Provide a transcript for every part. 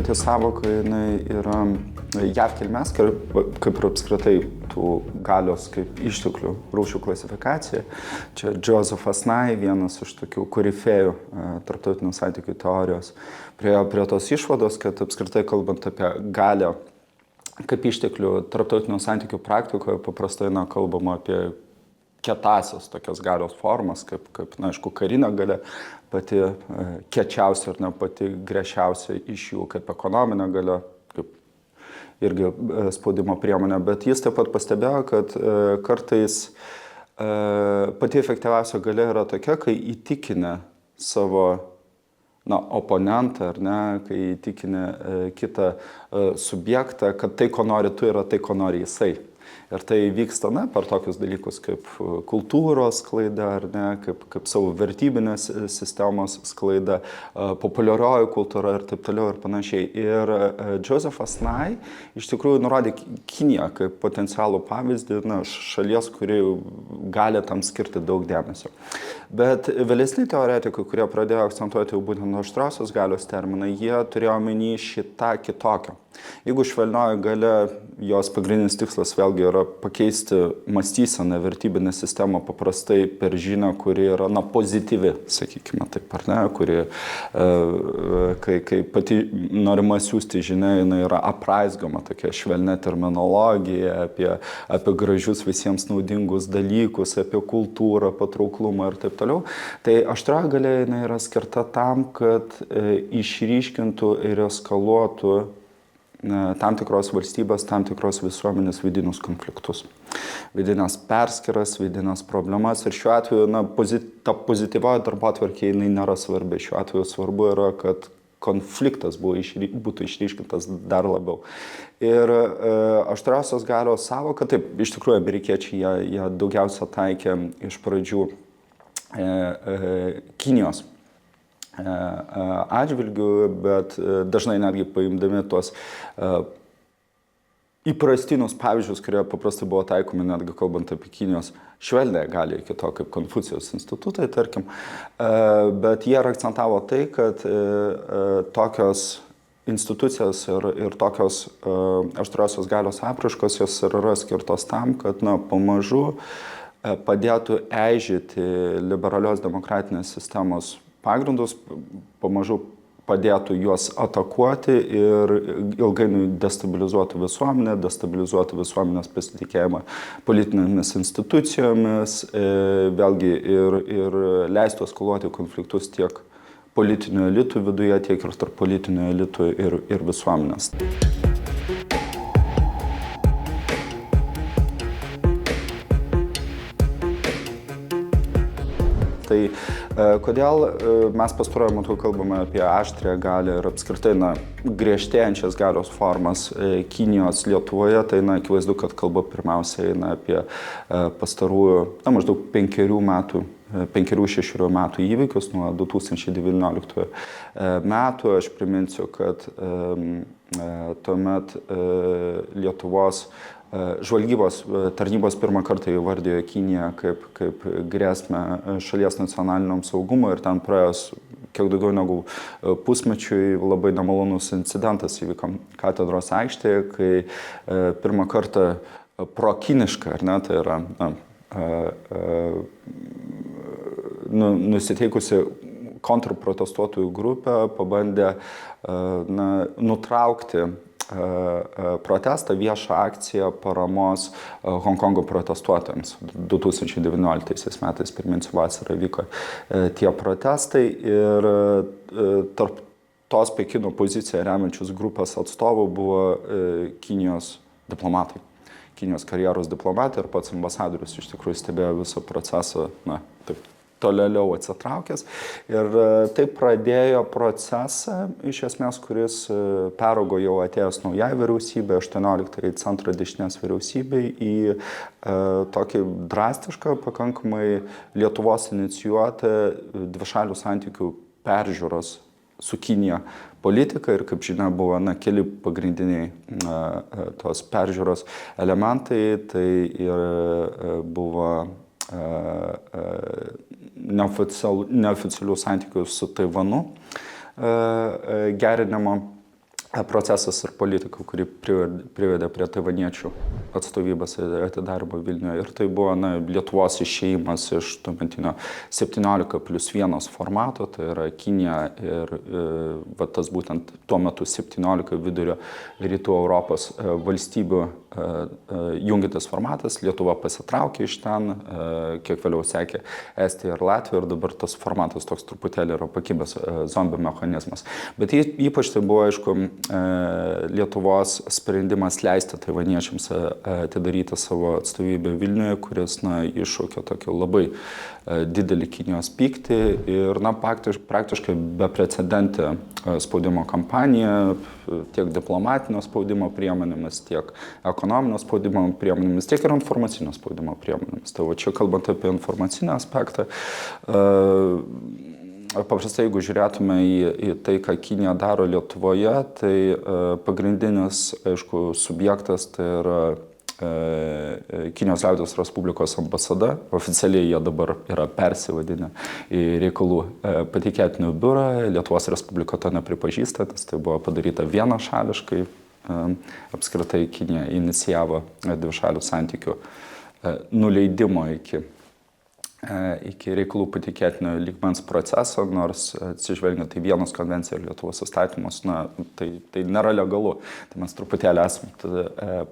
pati savoka jinai yra JAV kilmės, kaip ir apskritai tų galios kaip išteklių rūšių klasifikacija. Čia Josephas Nye, vienas iš tokių korifėjų tarptautinių santykių teorijos, priėjo prie tos išvados, kad apskritai kalbant apie galią kaip išteklių tarptautinių santykių praktikoje, paprastai kalbama apie kietasias tokias galios formas, kaip aišku, karinė galia, pati kiečiausia ir ne pati griežčiausia iš jų, kaip ekonominė galia, kaip irgi spaudimo priemonė. Bet jis taip pat pastebėjo, kad kartais pati efektyviausia galia yra tokia, kai įtikinę savo oponentą, ar ne, kai įtikinę kitą subjektą, kad tai, ko nori tu, yra tai, ko nori jisai. Ir tai vyksta per tokius dalykus kaip kultūros sklaida, ar ne, kaip savo vertybinės sistemos sklaida, populiarioji kultūra ir taip toliau ir panašiai. Ir Josephas Nye iš tikrųjų nurodė Kiniją kaip potencialų pavyzdį šalies, kuri gali tam skirti daug dėmesio. Bet vėlesni teoretikai, kurie pradėjo akcentuoti jau būtent aštriosios galios terminą, jie turėjo omeny šitą kitokią. Jeigu švelnioji galia, jos pagrindinis tikslas vėlgi yra pakeisti mąstyseną, vertybinę sistemą paprastai per žinią, kuri yra pozityvi, sakykime taip, ar ne, kuri, kai pati norima siūsti žinia, jinai yra apraizgama tokia švelnia terminologija apie gražius visiems naudingus dalykus, apie kultūrą, patrauklumą ir taip toliau. Tai aštrioji galia jinai yra skirta tam, kad išryškintų ir eskaluotų tam tikros valstybės, tam tikros visuomenės vidinius konfliktus, vidinės perskiras, vidinės problemas. Ir šiuo atveju ta pozityvioji darbotvarkė jinai nėra svarbi. Šiuo atveju svarbu yra, kad konfliktas būtų išryškintas dar labiau. Ir aštriosios galios savoka, taip, iš tikrųjų amerikiečiai jie daugiausia taikė iš pradžių Kinijos atžvilgių, bet dažnai netgi paimdami tuos įprastinius pavyzdžius, kurie paprastai buvo taikomi netgi kalbant apie Kinijos švelnią galią iki to, kaip Konfucijaus institutai, tarkim, bet jie akcentavo tai, kad tokios institucijos ir tokios aštriosios galios apraiškos jos yra skirtos tam, kad pamažu padėtų eižėti liberalios demokratinės sistemos pagrindus, pamažu padėtų juos atakuoti ir ilgainiui destabilizuoti visuomenės pasitikėjimą politinėmis institucijomis, vėlgi ir leistų eskaluoti konfliktus tiek politinių elitų viduje, tiek ir tarp politinių elitų ir visuomenės. Tai kodėl mes pastaruoju metu kalbame apie aštrią galią ir apskritai griežtėjančias galios formas Kinijos Lietuvoje, tai akivaizdu, kad kalba pirmiausia eina apie pastarųjų maždaug 5-6 metų įvykius nuo 2019 metų. Aš priminsiu, kad tuomet Lietuvos žvalgybos tarnybos pirmą kartą įvardijo Kiniją kaip grėsmę šalies nacionaliniam saugumui ir ten praėjus kiek daugiau negu pusmečiui labai nemalonus incidentas įvyko Katedros aikštėje, kai pirmą kartą prokiniška, ar ne, tai yra nusiteikusi kontrprotestuotojų grupė pabandė nutraukti protestą, viešą akciją paramos Honkongo protestuotojams. 2019 metais, priminsiu, vasarą vyko tie protestai ir tarp tos Pekino poziciją remiančius grupės atstovų buvo Kinijos diplomatai. Kinijos karjeros diplomatai ir pats ambasadorius iš tikrųjų stebėjo visą procesą, taip tolėliau atsitraukęs. Ir tai pradėjo procesą, iš esmės, kuris peraugo jau atėjus naujai vyriausybei, 18 centro dešinės vyriausybei, į tokį drastišką, pakankamai Lietuvos inicijuotą dvišalių santykių peržiūros su Kinija politika. Ir kaip žinia, buvo keli pagrindiniai tos peržiūros elementai. Tai ir buvo neoficialių santykių su Taivanu gerinimo. procesas ir politika, kuri privedė prie taivaniečių atstovybės atidarimo Vilniuje. Ir tai buvo Lietuvos išėjimas iš tuometinio 17+1 formato, tai yra Kinija ir tas būtent tuo metu 17 vidurio rytų Europos valstybių jungiantis formatas. Lietuva pasitraukė iš ten, kiek vėliau sekė Estija ir Latvija, ir dabar tas formatas toks truputėlį yra pakibęs zombių mechanizmas. Bet ypač tai buvo, aišku, Lietuvos sprendimas leisti taivaniečiams atidaryti savo atstovybę Vilniuje, kuris iššaukė tokį labai didelį Kinijos pyktį ir praktiškai beprecedentė spaudimo kampanija, tiek diplomatinio spaudimo priemonėmis, tiek ekonominio spaudimo priemonėmis, tiek ir informacinio spaudimo priemonėmis. Tai čia kalbant apie informacinį aspektą, paprastai, jeigu žiūrėtume į tai, ką Kinija daro Lietuvoje, tai pagrindinis, aišku, subjektas tai yra Kinijos Liaudies Respublikos ambasada. Oficialiai jie dabar yra persivadinę į reikalų patikėtinių biurą. Lietuvos Respublika to nepripažįsta, nes tai buvo padaryta vienašališkai. Apskritai Kinija inicijavo dvišalių santykių nuleidimo iki reikalų patikėtinio lygmens proceso, nors atsižvelgiant į Vienos konvenciją ir Lietuvos įstatymus, tai nėra legalu. Tai mes truputėlį esame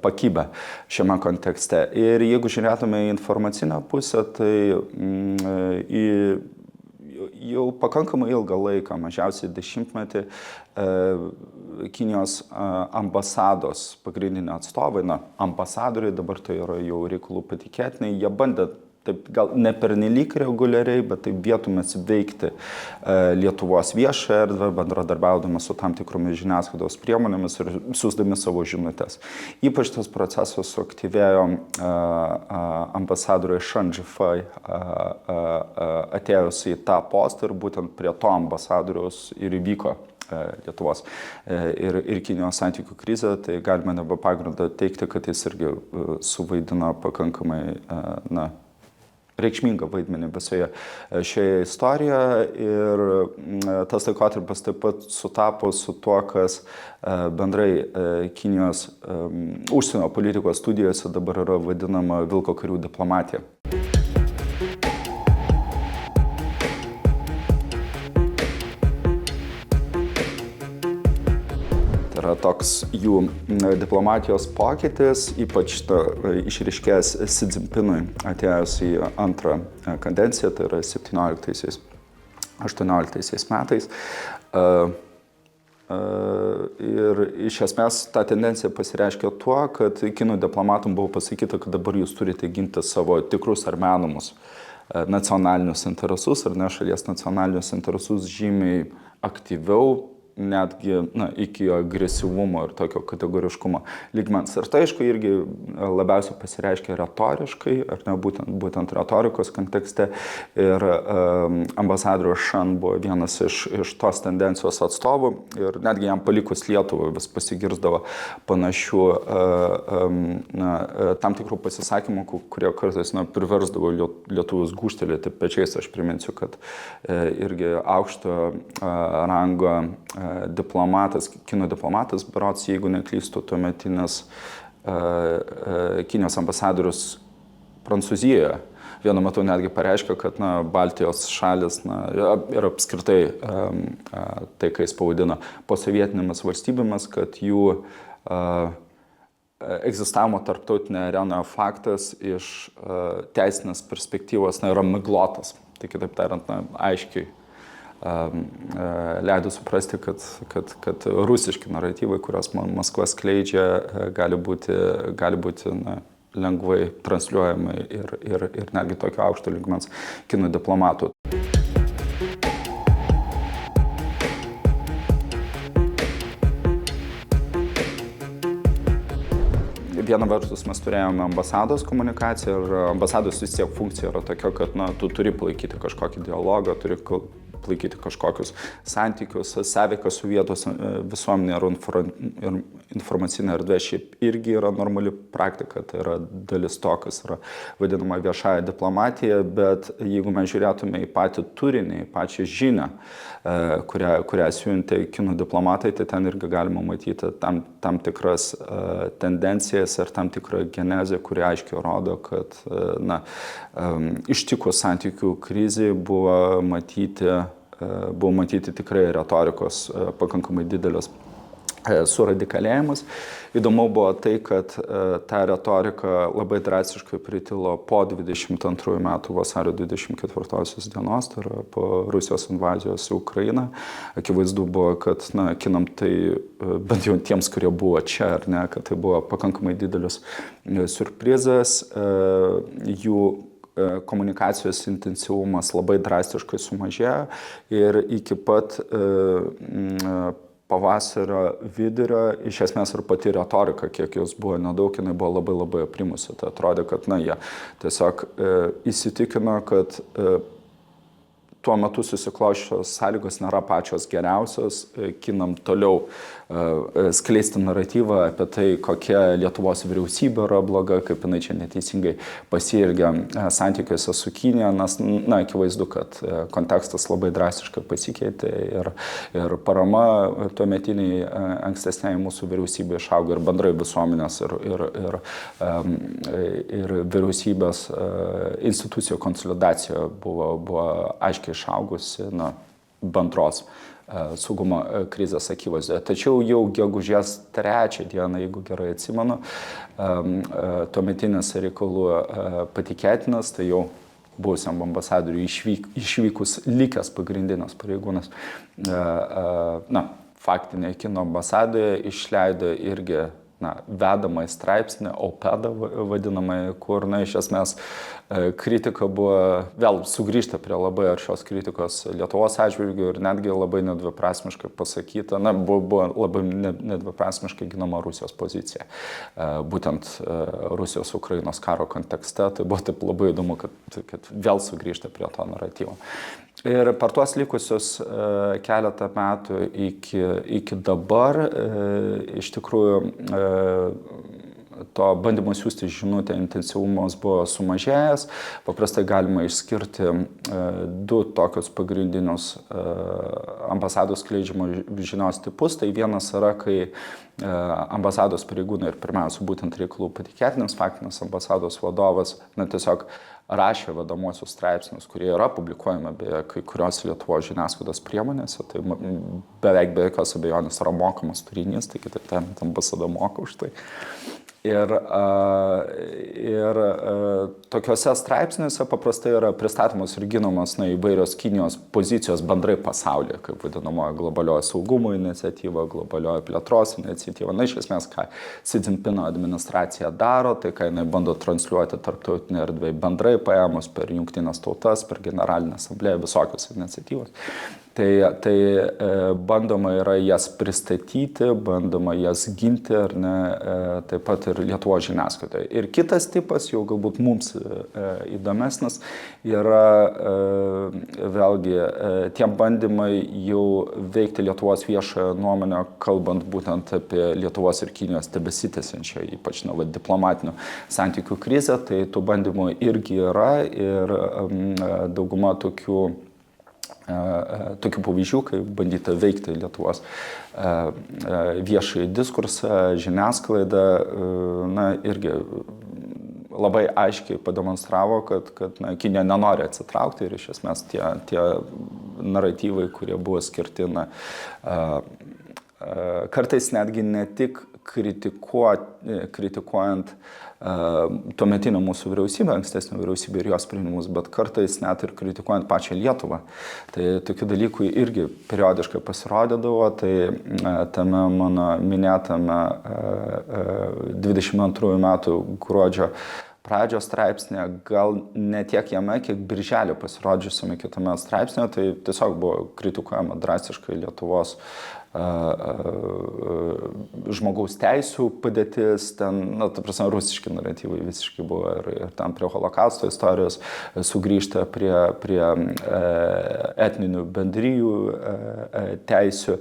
pakibę šiame kontekste. Ir jeigu žiūrėtume į informacinę pusę, tai jau pakankamai ilgą laiką, mažiausiai 10-metį, Kinijos ambasados pagrindiniai atstovai, ambasadoriai, dabar tai yra jau reikalų patikėtiniai, jie bandė taip gal ne pernelyg reguliariai, bet taip vietomis veikti Lietuvos viešą erdvę, bendradarbiaudami su tam tikromis žiniasklaidos priemonėmis ir siųsdami savo žinutes. Ypač tas procesas suaktyvėjo ambasadoriui Shan Zhifei atėjus į tą postą, ir būtent prie to ambasadoriaus ir įvyko Lietuvos ir Kinijos santykių krizė. Tai galime be pagrindo teigti, kad jis irgi suvaidino pakankamai reikšmingą vaidmenį visoje šioje istorijoje, ir tas laikotarpis taip pat sutapo su tuo, kas bendrai Kinijos užsienio politikos studijose dabar yra vadinama vilko karių diplomatija. Yra toks jų diplomatijos pokytis, ypač išryškėjęs Xi Jinpingui atėjus į antrą kadenciją, tai yra 17-18 metais. Ir iš esmės ta tendencija pasireiškia tuo, kad kinų diplomatam buvo pasakyta, kad dabar jūs turite ginti savo tikrus ar menamus nacionalinius interesus, ar ne šalies nacionalinius interesus žymiai aktyviau, netgi iki agresyvumo ir tokio kategoriškumo lygmens. Ir tai, aišku, irgi labiausiai pasireiškia retoriškai, ar ne, būtent retorikos kontekste. Ir ambasadorius Shan buvo vienas iš tos tendencijos atstovų, ir netgi jam palikus Lietuvą vis pasigirsdavo panašių tam tikrų pasisakymų, kurie kartais priversdavo lietuvius gūžtelėti pečiais. Aš priminsiu, kad irgi aukšto rango diplomatas, kinų diplomatas, berods, jeigu neklystu, tuometinis Kinijos ambasadorius Prancūzijoje vienu metu netgi pareiškė, kad Baltijos šalis ir apskritai tai, kai jis pavadino posovietinėmis valstybėmis, kad jų egzistavimo tarptautinė arenoje faktas iš teisinės perspektyvos yra miglotas. Tai kitaip tariant, aiškiai leido suprasti, kad rusiški naratyvai, kuriuos Maskva skleidžia, gali būti lengvai transliuojami ir netgi tokio aukšto lygmens kinų diplomatų. Viena vertus mes turėjome ambasados komunikaciją, ir ambasados vis tiek funkcija yra tokia, kad tu turi palaikyti kažkokį dialogą, turi palaikyti kažkokius santykius, sąveiką su vietos visuomenė ir informacinė erdvė šiaip irgi yra normali praktika, tai yra dalis to, kas yra vadinama viešąja diplomatija, bet jeigu mes žiūrėtume į patį turinį, į pačią žinią, kurią siuntė kinų diplomatai, tai ten irgi galima matyti tam tikras tendencijas ir tam tikrą genezę, kuri aiškiai rodo, kad ištikus santykių krizai buvo matyti tikrai retorikos pakankamai didelis suradikalėjimas. Įdomu buvo tai, kad ta retorika labai drastiškai pritilo po 22 metų vasario 24 dienos, tai yra po Rusijos invazijos į Ukrainą. Akivaizdu buvo, kad kinam tai, bent jau tiems, kurie buvo čia, ar ne, kad tai buvo pakankamai didelis siurprizas. Jų komunikacijos intensyvumas labai drastiškai sumažėjo ir iki pat pavasario vidurio iš esmės ir pati retorika, kiek jos buvo nedaug, jinai buvo labai labai aprimusi. Tai atrodė, kad jie tiesiog įsitikino, kad tuo metu susiklosčios sąlygos nėra pačios geriausios, kinam toliau skleisti naratyvą apie tai, kokia Lietuvos vyriausybė yra bloga, kaip jinai čia neteisingai pasielgia santykiuose su Kinija, nes akivaizdu, kad kontekstas labai drastiškai pasikeitė ir parama tuometiniai ankstesniai mūsų vyriausybė išaugo ir bendrai visuomenės ir vyriausybės institucijų konsolidacija buvo aiškiai išaugusi bendros saugumo krizės akivaizdoje. Tačiau jau gegužės 3 dieną, jeigu gerai atsimenu, tuometinis reikalų patikėtinas, tai jau buvusiam ambasadoriui išvykus likęs pagrindinis pareigūnas, faktinė kino ambasadoje išleido irgi vedamą į straipsnį, OPED vadinamai, kur iš esmės kritika buvo vėl sugrįžta prie labai aršios kritikos Lietuvos atžvilgių ir netgi labai nedviprasmiškai pasakyta, buvo labai nedviprasmiškai ginama Rusijos pozicija. Būtent Rusijos-Ukrainos karo kontekste, tai buvo taip labai įdomu, kad vėl sugrįžta prie to naratyvo. Ir per tuos likusius keletą metų iki dabar iš tikrųjų to bandymo siūsti žinutę intensyvumas buvo sumažėjęs. Paprastai galima išskirti du tokius pagrindinius ambasados skleidžiamo žinios tipus. Tai vienas yra, kai ambasados pareigūnai ir pirmiausia būtent reikalų patikėtinis faktinis ambasados vadovas tiesiog rašė vedamuosius straipsnius, kurie yra publikuojami beje kai kurios Lietuvos žiniasklaidos priemonėse. Tai beveik be jokios abejonės yra mokamas turinys, tai kitaip tariant, ambasada moka už tai. Ir tokiuose straipsniuose paprastai yra pristatomos ir ginamos įvairios Kinijos pozicijos bendrai pasaulyje, kaip vadinamoji globalioji saugumo iniciatyva, globalioji plėtros iniciatyva. Iš esmės, ką Xi Jinpingo administracija daro, tai ką jinai bando transliuoti tarptautinėje erdvėje bendrai paėmus per Jungtines tautas, per Generalinę asamblėją, visokios iniciatyvos. Tai bandoma yra jas pristatyti, bandoma jas ginti, ar ne, taip pat ir Lietuvos žiniasklaidoje. Ir kitas tipas, jau galbūt mums įdomesnis, yra vėlgi tie bandymai jau veikti Lietuvos viešąją nuomonę, kalbant būtent apie Lietuvos ir Kinijos tebesitęsiančią, ypač diplomatinių santykių krizę, tai tų bandymų irgi yra ir dauguma tokių pavyzdžių, kai bandyta veikti Lietuvos viešąjį diskursą, žiniasklaidą, irgi labai aiškiai pademonstravo, kad Kinija nenori atsitraukti ir iš esmės tie naratyvai, kurie buvo skirti, kartais netgi ne tik kritikuojant tuometinę mūsų vyriausybę, ankstesnę vyriausybę ir jos sprendimus, bet kartais net ir kritikuojant pačią Lietuvą. Tai tokių dalykų irgi periodiškai pasirodydavo, tai tame mano minėtame 22 metų gruodžio pradžios straipsnė, gal ne tiek jame, kiek birželį pasirodžiusiame kitame straipsnėje, tai tiesiog buvo kritikuojama drastiškai Lietuvos žmogaus teisų padėtis, ten, ta prasme, rusiški naratyvai visiškai buvo ir tam prie holokausto istorijos sugrįžta prie etninių bendrijų teisių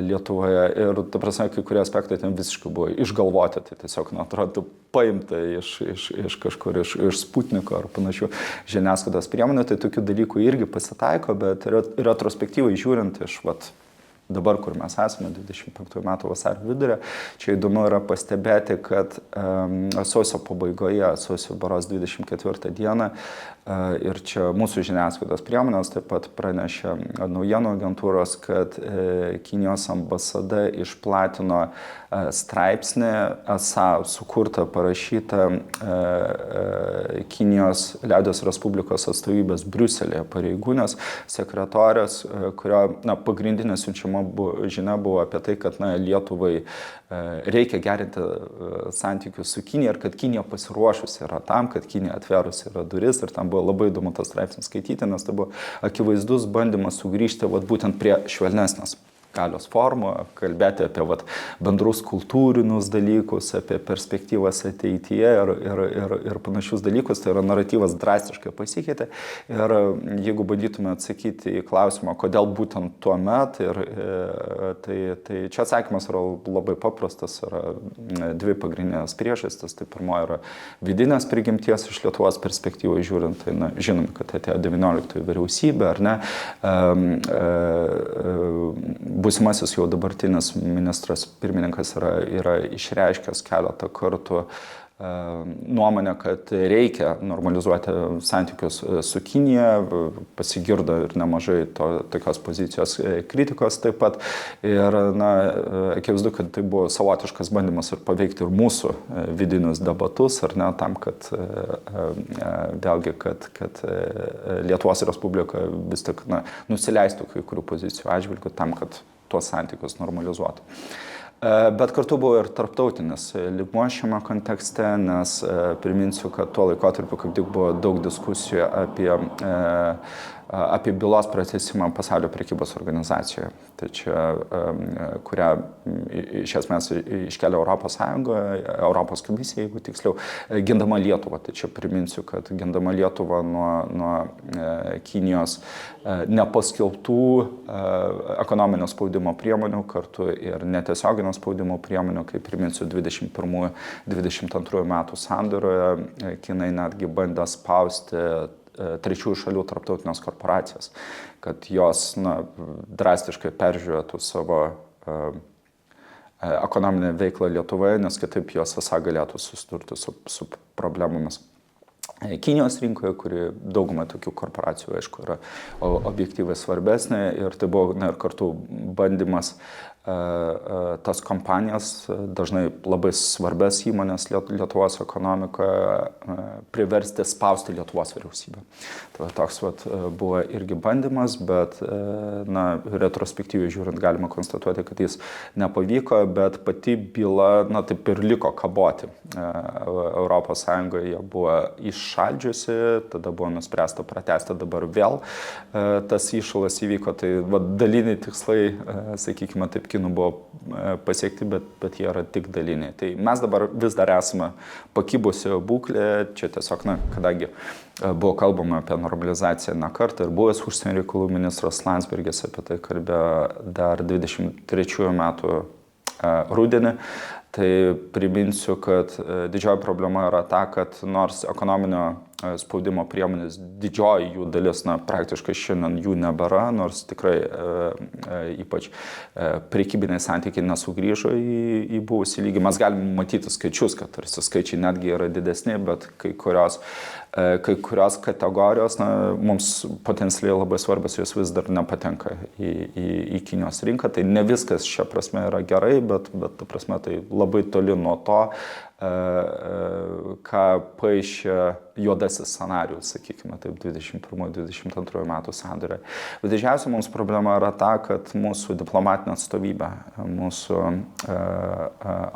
Lietuvoje ir, ta prasme, kai kurie aspektai ten visiškai buvo išgalvoti, tai tiesiog, atrodo, paimta iš kažkur, iš Sputniko ar panašių žiniasklaidos priemonių, tai tokių dalykų irgi pasitaiko, bet retrospektyvai žiūrint iš dabar, kur mes esame, 25 metų vasario vidurio, čia įdomu yra pastebėti, kad sausio pabaigoje, sausio baros 24 dieną, ir čia mūsų žiniasklaidos priemonės taip pat pranešė naujienų agentūros, kad Kinijos ambasada išplatino straipsnį, esą sukurtą, parašytą Kinijos liaudies Respublikos atstovybės Briuselėje pareigūnės sekretorės, kurio pagrindinė siunčiama žinia buvo apie tai, kad Lietuvai reikia gerinti santykius su Kinija ir kad Kinija pasiruošusi yra tam, kad Kinija atverusi yra duris ir tam buvo labai įdomu tas straipsnis skaityti, nes tai buvo akivaizdus bandymas sugrįžti būtent prie švelnesnės galios formų, kalbėti apie bendrus kultūrinius dalykus, apie perspektyvas ateityje ir panašius dalykus. Tai yra naratyvas drastiškai pasikeitė. Ir jeigu bandytume atsakyti į klausimą, kodėl būtent tuo met, tai čia atsakymas yra labai paprastas, yra dvi pagrindinės priežastys. Tai pirmoji yra vidinės prigimties iš Lietuvos perspektyvos žiūrint. Tai žinom, kad atėjo 19 vyriausybė, ar ne? Būsimasis jau dabartinis ministras pirmininkas yra išreiškęs keletą kartų nuomonę, kad reikia normalizuoti santykius su Kinija, pasigirdo ir nemažai tokios pozicijos kritikos taip pat. Ir, akivaizdu, kad tai buvo savotiškas bandymas ir paveikti ir mūsų vidinius debatus, ar ne, tam, kad vėlgi, kad Lietuvos Respublika vis tik nusileistų kai kurių pozicijų atžvilgių tam, kad tuos santykius normalizuotų. Bet kartu buvo ir tarptautinis lygmuo šiame kontekste, nes priminsiu, kad tuo laikotarpiu kaip tik buvo daug diskusijų apie bylos pratęsimą Pasaulio prekybos organizacijoje. Tai čia, kurią iš esmės iškelia Europos Sąjunga, Europos komisija, jeigu tiksliau, gindama Lietuvą. Tai čia priminsiu, kad gindama Lietuvą nuo Kinijos nepaskelbtų ekonominio spaudimo priemonių, kartu ir netiesioginio spaudimo priemonių, kaip priminsiu, 21-22 metų sandoroje Kinai netgi bandė spausti trečiųjų šalių tarptautinės korporacijas, kad jos drastiškai peržiūrėtų savo ekonominę veiklą Lietuvoje, nes kitaip jos esą galėtų susidurti su problemomis Kinijos rinkoje, kuri daugumai tokių korporacijų, aišku, yra objektyvai svarbesnė ir tai buvo ir kartu bandymas tas kompanijas, dažnai labai svarbės įmonės Lietuvos ekonomikoje, priversti spausti Lietuvos vyriausybę. Tai toks buvo irgi bandymas, bet retrospektyviai žiūrint galima konstatuoti, kad jis nepavyko, bet pati byla taip ir liko kaboti. Europos Sąjungoje buvo iššaldžiusi, tada buvo nuspręsta pratęsti dabar vėl. Tas įšalas įvyko, tai daliniai tikslai, sakykime taip, Kinų buvo pasiekti, bet jie yra tik daliniai. Tai mes dabar vis dar esame pakibusi būklė, čia tiesiog, kadangi buvo kalbama apie normalizaciją ne kartą ir buvęs užsienio reikalų ministras Landsbergis apie tai kalbėjo dar 23 metų rudenį. Tai priminsiu, kad didžioji problema yra ta, kad nors ekonominio spaudimo priemonės didžioji jų dalis, praktiškai šiandien jų nebėra, nors tikrai ypač prekybiniai santykiai nesugrįžo į buvusį lygį. Mes galime matyti skaičius, kad tarsi skaičiai netgi yra didesni, bet kai kurios kategorijos mums potencialiai labai svarbios, jos vis dar nepatenka į Kinijos rinką. Tai ne viskas šia prasme yra gerai, bet ta prasme tai labai toli nuo to, ką paišė juodasis scenarijus, sakykime, taip, 21-22 metų sandūriai. Bet didžiausia mums problema yra ta, kad mūsų diplomatinė atstovybė, mūsų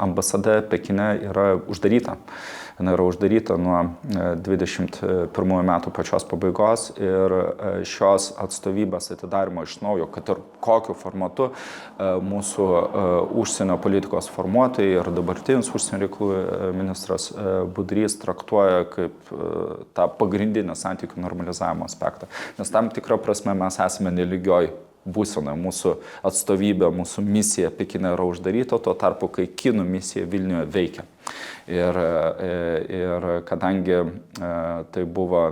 ambasada Pekine yra uždaryta. Jis yra uždaryta nuo 21 metų pačios pabaigos ir šios atstovybės atidarimo iš naujo, kad ir kokiu formatu mūsų užsienio politikos formuotojai ir dabartinis užsienio reikalų ministras Budrys traktuoja kaip tą pagrindinį santykių normalizavimo aspektą. Nes tam tikrą prasme mes esame nelygioj būsena, mūsų atstovybė, mūsų misija Pekine yra uždaryta, tuo tarpu, kai kinų misija Vilniuje veikia. Ir kadangi tai buvo,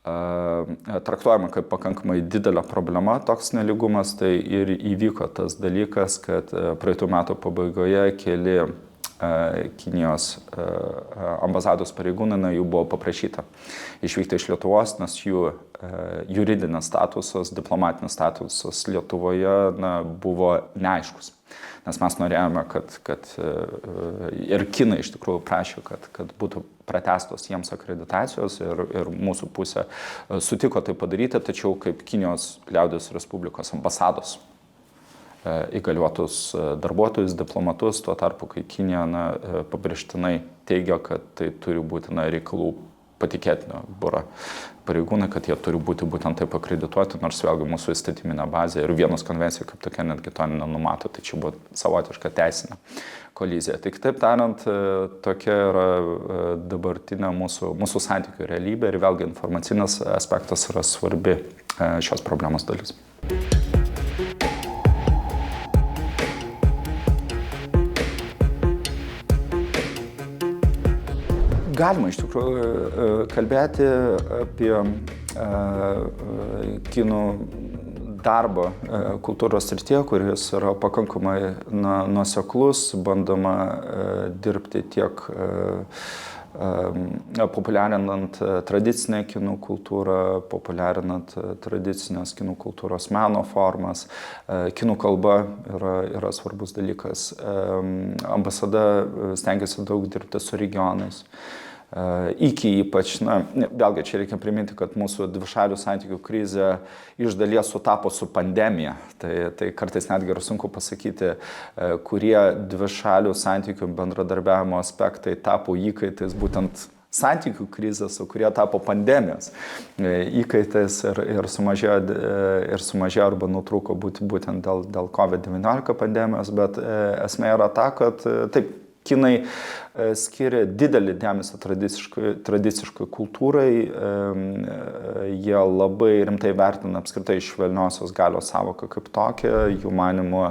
traktuojama kaip pakankamai didelė problema, toks neligumas, tai ir įvyko tas dalykas, kad praeitų metų pabaigoje keli Kinijos ambasados pareigūnai jų buvo paprašyta išvykti iš Lietuvos, nes jų juridinis statusas, diplomatinis statusas Lietuvoje buvo neaiškus. Nes mes norėjome, kad ir kinai iš tikrųjų prašė, kad būtų pratęstos jiems akreditacijos ir mūsų pusė sutiko tai padaryti, tačiau kaip Kinijos liaudies Respublikos ambasados įgaliuotus darbuotojus, diplomatus, tuo tarpu, kai Kinija pabrėžtinai teigia, kad tai turi būti reikalų patikėtinio biuro pareigūnai, kad jie turi būti būtent taip akredituoti, nors vėlgi mūsų įstatyminė bazė ir Vienos konvencija kaip tokia netgi to nenumato, tai čia buvo savotiška teisinė kolizija. Tai kitaip tariant, tokia yra dabartinė mūsų santykių realybė ir vėlgi informacinis aspektas yra svarbi šios problemos dalis. Galima iš tikrųjų kalbėti apie kinų darbą kultūros srityje, kuris yra pakankamai nuoseklus, bandoma dirbti tiek populiarinant tradicinę kinų kultūrą, populiarinant tradicinės kinų kultūros meno formas. Kinų kalba yra svarbus dalykas. Ambasada stengiasi daug dirbti su regionais. Iki ypač, vėlgi čia reikia priminti, kad mūsų dvišalių santykių krizė iš dalies sutapo su pandemija. Tai kartais netgi yra sunku pasakyti, kurie dvišalių santykių bendradarbiavimo aspektai tapo įkaitais būtent santykių krizės, o kurie tapo pandemijos įkaitais ir sumažėjo arba nutrūko būtent dėl COVID-19 pandemijos, bet esmė yra ta, kad taip, kinai skiria didelį dėmesį tradiciškai kultūrai, jie labai rimtai vertina apskritai švelniosios galios savoką kaip tokią, jų manymu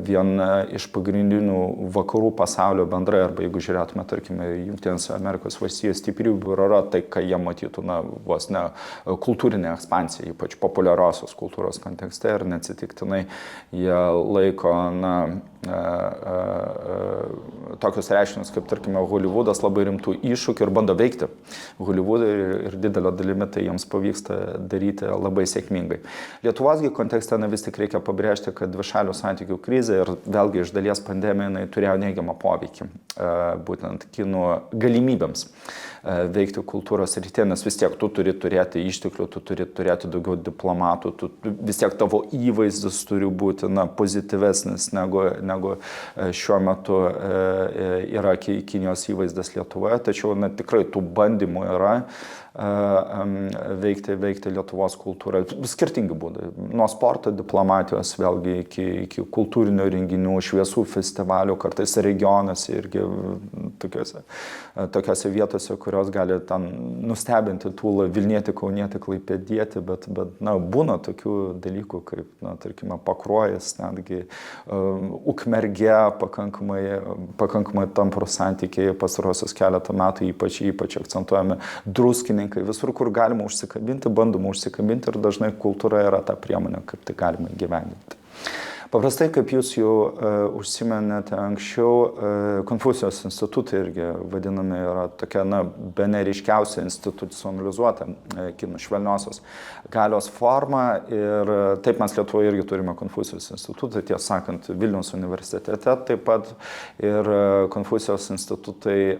viena iš pagrindinių vakarų pasaulio bendrai, arba jeigu žiūrėtume, tarkime, Jungtinės Amerikos valstijos stiprybė yra tai, ką jie matytų, vos ne kultūrinė ekspansija, ypač populiariosios kultūros kontekste ir neatsitiktinai jie laiko, tokius reiškinius kaip, tarkime, Hollywoodas labai rimtų iššūkių ir bando veikti Hollywoodą ir didelio dalimi tai jiems pavyksta daryti labai sėkmingai. Lietuvosgi kontekste vis tik reikia pabrėžti, kad dvišalių santykių krizė ir vėlgi iš dalies pandemija turėjo neigiamą poveikį būtent kinų galimybėms veikti kultūros srityje, nes vis tiek tu turi turėti išteklių, tu turi turėti daugiau diplomatų, vis tiek tavo įvaizdis turi būti pozityvesnis negu šiuo metu yra Kinijos įvaizdas Lietuvoje, tačiau tikrai tų bandymų yra veikti Lietuvos kultūrą. Skirtingi būdai. Nuo sporto diplomatijos vėlgi iki kultūrinio renginių, šviesų festivalių, kartais regionuose irgi tokiose vietose, kurios gali ten nustebinti Tūlą, Vilnietį, Kaunietį, Klaipėdietį, bet būna tokių dalykų, kaip, tarkime, Pakruojas, netgi Ukmergė, pakankamai tamprūs santykiai pastarosius keletą metų, ypač akcentuojami Druskininkai. Visur, kur galima užsikabinti, bandoma užsikabinti ir dažnai kultūra yra ta priemonė, kaip tai galima įgyvendinti. Paprastai, kaip jūs jau užsimenėte anksčiau, Konfucijos institutai irgi vadinami yra tokia, bene ryškiausia institucionalizuota kinų švelniosios galios forma. Ir taip mes Lietuvoje irgi turime Konfucijos institutą, tiesą sakant, Vilniaus universitete taip pat. Ir Konfucijos institutai,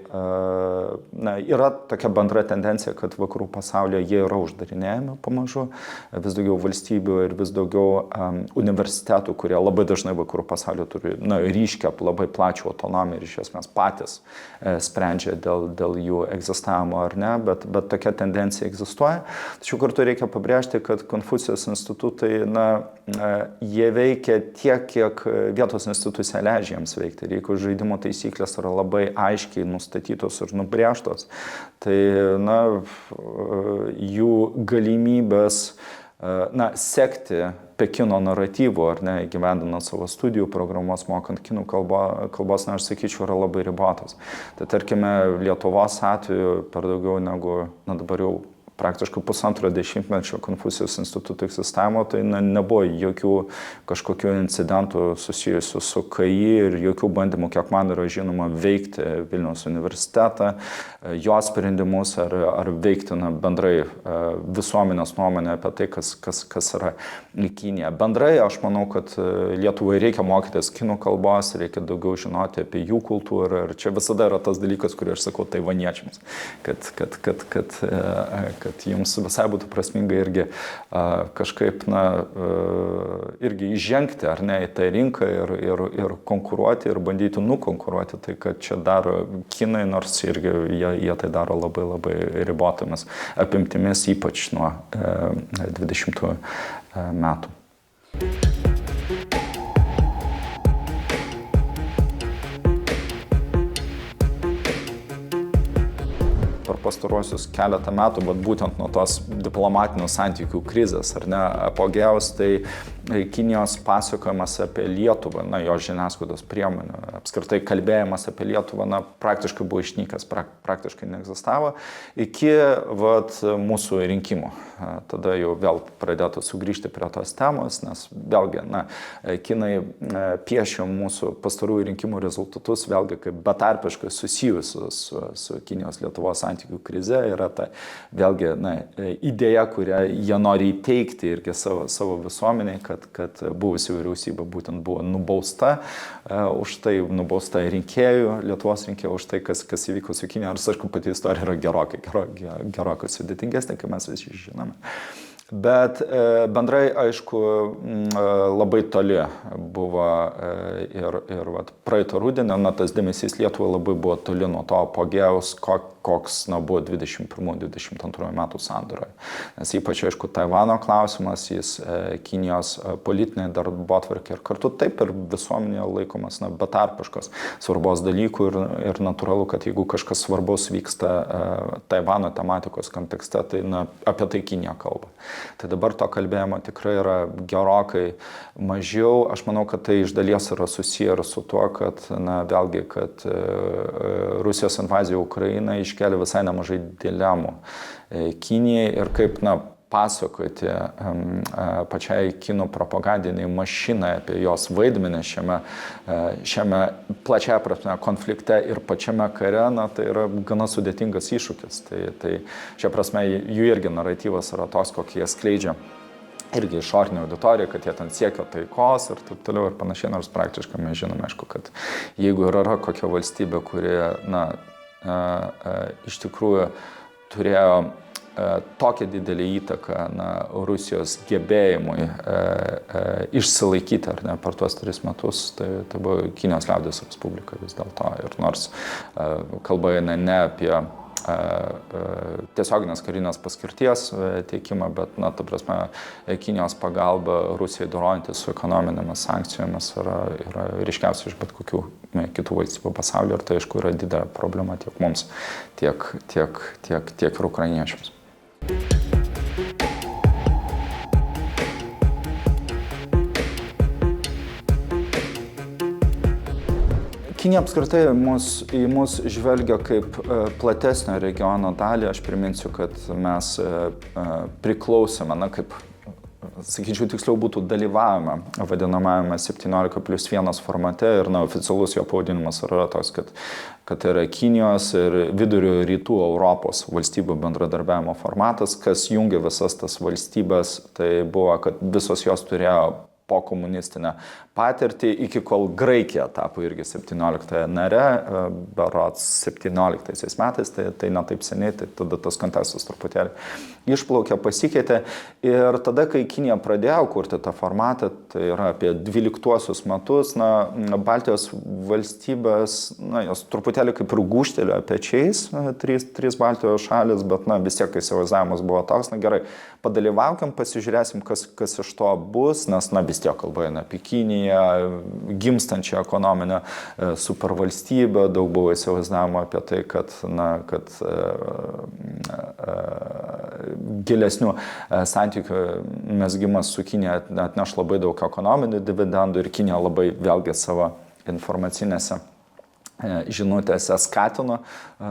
yra tokia bendra tendencija, kad vakarų pasaulyje jie yra uždarinėjami pamažu. Vis daugiau valstybių ir vis daugiau universitetų, kurie labai dažnai vakarų pasaulyje turi ryškę, labai plačią autonomiją ir iš esmės patys sprendžia dėl jų egzistavimo ar ne, bet tokia tendencija egzistuoja. Tačiau kartu reikia pabrėžti, kad Konfucijos institutai, jie veikia tiek, kiek vietos institucija leidžia jiems veikti. Ir jeigu žaidimo taisyklės yra labai aiškiai nustatytos ir nubrėžtos, tai jų galimybės sekti Pekino naratyvų, ar ne, įgyvendinant savo studijų programas, mokant kinų kalbos, aš sakyčiau, yra labai ribotas. Tai tarkime, Lietuvos atveju per daugiau negu, dabar jau praktiškai pusantro dešimtmečio Konfucijos instituto egzistavimo, tai nebuvo jokių kažkokių incidentų susijusių su KI ir jokių bandymų, kiek man yra žinoma, veikti Vilniaus universitetą, jo sprendimus ar veikti bendrai visuomenės nuomonę apie tai, kas yra Kinija. Bendrai aš manau, kad Lietuvai reikia mokytis kinų kalbos, reikia daugiau žinoti apie jų kultūrą ir čia visada yra tas dalykas, kurį aš sakau taivaniečiams, kad jums visai būtų prasminga irgi kažkaip, irgi įžengti, ar ne, į tą rinką ir konkuruoti ir bandyti nukonkuruoti. Tai, kad čia daro kinai, nors irgi jie tai daro labai, labai ribotomis apimtimis, ypač nuo 20 metų. Per pastaruosius keletą metų, bet būtent nuo tos diplomatinių santykių krizės, ar ne, apogėjaus, tai Kinijos pasakojimas apie Lietuvą, jo žiniasklaidos priemonių, apskritai kalbėjimas apie Lietuvą, praktiškai buvo išnykęs, praktiškai neegzistavo, iki mūsų rinkimų. Tada jau vėl pradėtų sugrįžti prie tos temos, nes vėlgi, kinai piešia mūsų pastarųjų rinkimų rezultatus, vėlgi kaip betarpiškai susijusius su Kinijos Lietuvos santykių krize, yra ta vėlgi idėja, kurią jie nori įteikti irgi savo visuomeniai, kad buvusi vyriausybė būtent buvo nubausta už tai, nubausta rinkėjų, Lietuvos rinkėjų už tai, kas įvyko su Kinija. Nors, aišku, pati istorija yra gerokai sudėtingesnė, kaip mes visi žinome. Bet bendrai, aišku, labai toli buvo ir praeito rudenio, tas dėmesys Lietuvai labai buvo toli nuo to apogėjaus, koks buvo 21-22 metų sandūroje. Nes ypač, aišku, Taivano klausimas, jis Kinijos politinė darbotvarkė ir kartu taip ir visuomenėje laikomas betarpiškos svarbos dalykų ir natūralu, kad jeigu kažkas svarbaus vyksta Taivano tematikos kontekste, tai apie tai Kinija kalba. Tai dabar to kalbėjimo tikrai yra gerokai mažiau. Aš manau, kad tai iš dalies yra susiję ir su tuo, kad, vėlgi, kad Rusijos invazija į Ukrainą iškelia visai nemažai dilemų Kinijai ir kaip, pasakoti pačiai kinų propagandiniai mašinai apie jos vaidmenį šiame plačiaja prasme konflikte ir pačiame kare, tai yra gana sudėtingas iššūkis. Tai šia prasme jų irgi naratyvas yra toks, kokį jie skleidžia irgi išorinė auditorija, kad jie ten siekia taikos ir taip toliau ir panašiai, nors praktiškai mes žinome, aišku, kad jeigu yra kokia valstybė, kuri, iš tikrųjų turėjo tokią didelį įtaką Rusijos gebėjimui išsilaikyti ar ne per tuos 3 metus, tai buvo Kinijos liaudies respublika vis dėlto. Ir nors kalba eina ne apie tiesioginės karinės paskirties teikimą, bet, ta prasme, Kinijos pagalba Rusijai dorojantis su ekonominėmis sankcijomis yra ryškiausia iš bet kokių kitų valstybių pasaulio ir tai, aišku, yra didelė problema tiek mums, tiek ir ukrainiečiams. Kinija apskritai į mus žvelgia kaip platesnio regiono dalį. Aš priminsiu, kad mes priklausome, kaip sakyčiau, tiksliau būtų dalyvavime vadinamajame 17+1 formate ir oficialus jo pavadinimas yra toks, kad yra Kinijos ir vidurio rytų Europos valstybių bendradarbiavimo formatas, kas jungia visas tas valstybės, tai buvo, kad visos jos turėjo pokomunistinę patirtį, iki kol Graikija tapo irgi 17 nare, berods 17 metais, tai ne taip seniai, tai tada tas kontekstas truputėlį išplaukė, pasikeitė. Ir tada, kai Kinija pradėjo kurti tą formatą, tai yra apie 12 metus, Baltijos valstybės, jos truputėlį kaip ir gūžtelėjo pečiais, trys Baltijos šalis, bet vis tiek įsivaizdavimas buvo toks, gerai, padalyvaukim, pasižiūrėsim, kas iš to bus, nes vis tiek kalba eina apie Kiniją, gimstančią ekonominę supervalstybę, daug buvo įsivaizdavimo apie tai, kad gilesnių santykių mezgimas su Kinija atneš labai daug ekonominių dividendų ir Kinija labai vėlgi savo informacinėse žinutėse skatino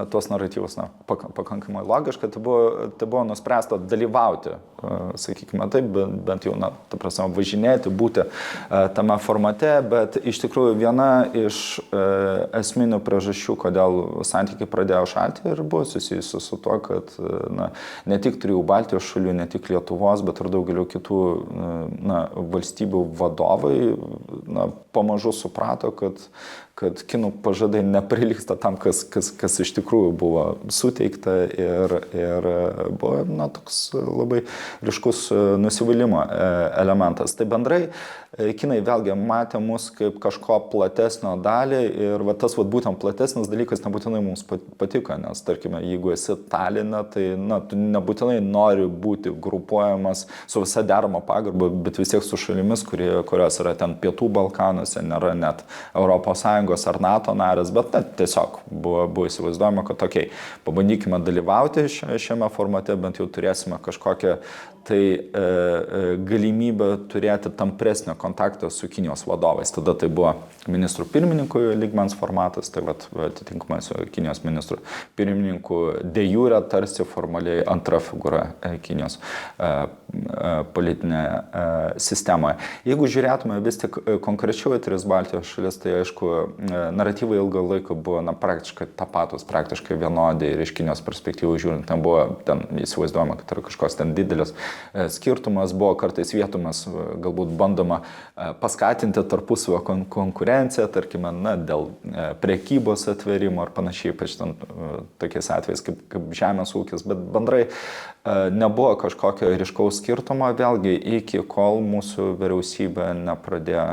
tuos naratyvus, pakankamai logiška, tai buvo nuspręsta dalyvauti, sakykime taip, bent jau, ta prasme, važinėti, būti tame formate, bet iš tikrųjų viena iš esminių priežasčių, kodėl santykiai pradėjo šalti ir buvo susijusi su tuo, kad ne tik 3 Baltijos šalių, ne tik Lietuvos, bet ir daugelio kitų valstybių vadovai pamažu suprato, kad kinų pažadai neprilygsta tam, kas iš tikrųjų buvo suteikta ir buvo toks labai ryškus nusivylimo elementas. Tai bendrai kinai vėlgi matė mus kaip kažko platesnio dalį ir tas būtent platesnis dalykas nebūtinai mums patiko, nes tarkime, jeigu esi Taline, tai tu nebūtinai nori būti grupuojamas su visa derama pagarba, bet vis tiek su šalimis, kurios yra ten Pietų Balkanuose, nėra net ES ar NATO narės, bet tiesiog buvo įsivaizduojama, kad pabandykime dalyvauti šiame formate, bent jau turėsime kažkokią galimybę turėti tampresnį kontaktą su Kinijos vadovais. Tada tai buvo ministrų pirmininkų lygmens formatas, tai atitinkamai su Kinijos ministrų pirmininku de jure tarsi formaliai antra figūra Kinijos politinėje sistemoje. Jeigu žiūrėtume vis tik konkrečiau į 3 Baltijos šalis, tai aišku, naratyvai ilgą laiką buvo praktiškai tapatus, praktiškai vienodi ir iš Kinijos perspektyvų žiūrint, ten įsivaizduojama, kad yra kažkoks ten didelis skirtumas, buvo kartais vietomis galbūt bandoma paskatinti tarpusavio konkurenciją, tarkime, dėl prekybos atvėrimo ar panašiai, ypač tokiais atvejais kaip žemės ūkis, bet bendrai nebuvo kažkokio ryškaus skirtumo, vėlgi iki kol mūsų vyriausybė nepradėjo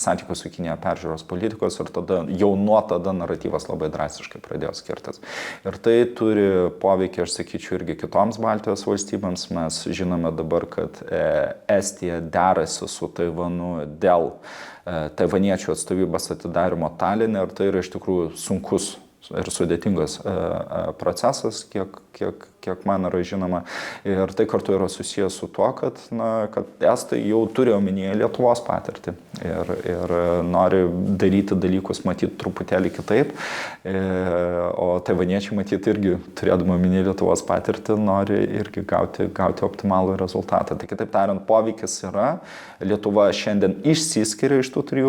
santykių su Kinija peržiūros politikos ir jau nuo tada naratyvas labai drastiškai pradėjo skirtis. Ir tai turi poveikį, aš sakyčiau, irgi kitoms Baltijos valstybėms. Mes žinome dabar, kad Estija derasi su Taivanu dėl taivaniečių atstovybės atidarimo Taline ir tai yra iš tikrųjų sunkus ir sudėtingas procesas, kiek man yra žinoma. Ir tai kartu yra susijęs su tuo, kad estai jau turi omenyje Lietuvos patirtį ir nori daryti dalykus matyti truputėlį kitaip, o taivaniečiai matyti irgi, turėdami omenyje Lietuvos patirtį, nori irgi gauti optimalų rezultatą. Tai kitaip tariant, poveikis yra. Lietuva šiandien išsiskiria iš tų 3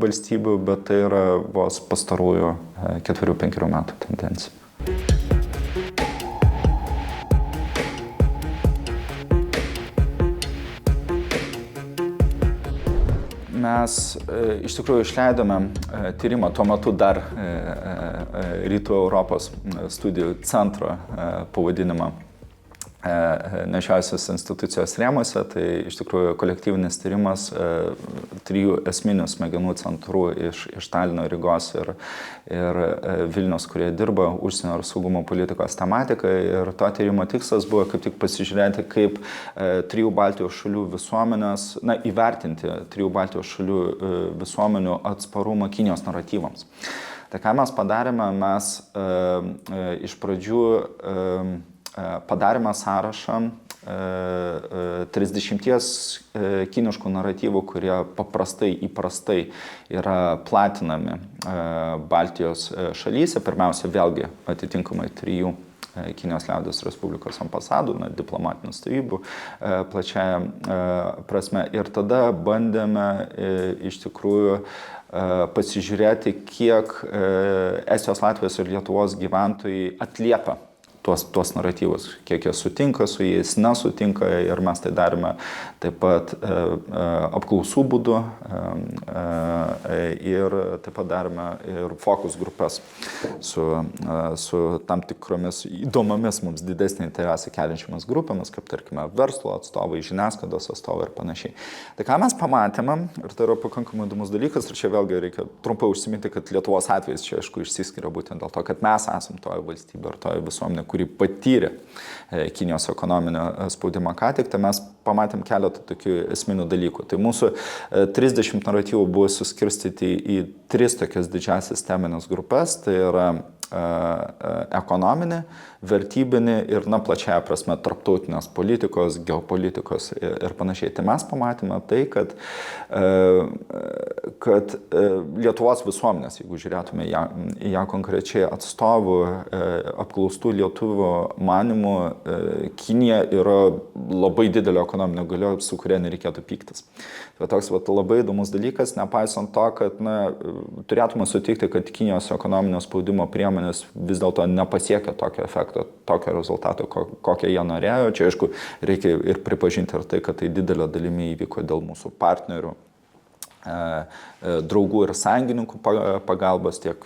valstybių, bet tai yra vos pastarųjų 4-5 metų tendencija. Mes iš tikrųjų išleidome tyrimą, tuo metu dar Rytų Europos studijų centro pavadinimą nešiausios institucijos rėmuose, tai iš tikrųjų kolektyvinis tyrimas 3 esminių smegenų centrų iš Talino, Rygos ir Vilniaus, kurie dirba užsienio ir saugumo politikos tematiką. Ir to tyrimo tikslas buvo kaip tik pasižiūrėti, kaip 3 Baltijos šalių visuomenės, įvertinti 3 Baltijos šalių visuomenių atsparumą Kinijos naratyvams. Tai ką mes padarėme, mes iš pradžių padarėme sąrašą 30 kiniškų naratyvų, kurie įprastai yra platinami Baltijos šalyse, pirmiausia vėlgi atitinkamai 3 Kinijos liaudies Respublikos ambasadų, diplomatinių atstovybų plačiaja prasme. Ir tada bandėme iš tikrųjų pasižiūrėti, kiek Estijos, Latvijos ir Lietuvos gyventojai atliepia tuos naratyvus, kiek jie sutinka su jais, nesutinka, ir mes tai darėme taip pat apklausų būdu ir taip pat darėme ir fokus grupės su tam tikromis įdomomis mums didesnį interesą keliančiomis grupėmis, kaip tarkime verslo atstovai, žiniasklaidos atstovai ir panašiai. Tai ką mes pamatėme, ir tai yra pakankamai įdomus dalykas, ir čia vėlgi reikia trumpai užsiminti, kad Lietuvos atvejais čia aišku išsiskiria būtent dėl to, kad mes esam toje valstybė ir toje visuomenė, kuri patyrė Kinijos ekonominio spaudimą ką tik, tai mes pamatėm keletą tokių esminių dalykų. Tai mūsų 30 naratyvų buvo suskirstyti į 3 tokias didžiasias teminės grupės, tai yra ekonominė, vertybinė ir, plačiaja prasme, tarptautinės politikos, geopolitikos ir panašiai. Tai mes pamatėme tai, kad Lietuvos visuomenės, jeigu žiūrėtume į ją konkrečiai atstovų, apklaustų lietuvių manimų, Kinija yra labai didelio ekonominio galio, su kuria nereikėtų pyktis. Tai toks labai įdomus dalykas, nepaisant to, kad turėtume sutikti, kad Kinijos ekonominio spaudimo priemonės vis dėlto nepasiekia tokio efekto, tokio rezultato, kokio jie norėjo. Čia, aišku, reikia ir pripažinti ir tai, kad tai didelio dalimi įvyko dėl mūsų partnerių, draugų ir sąjungininkų pagalbos tiek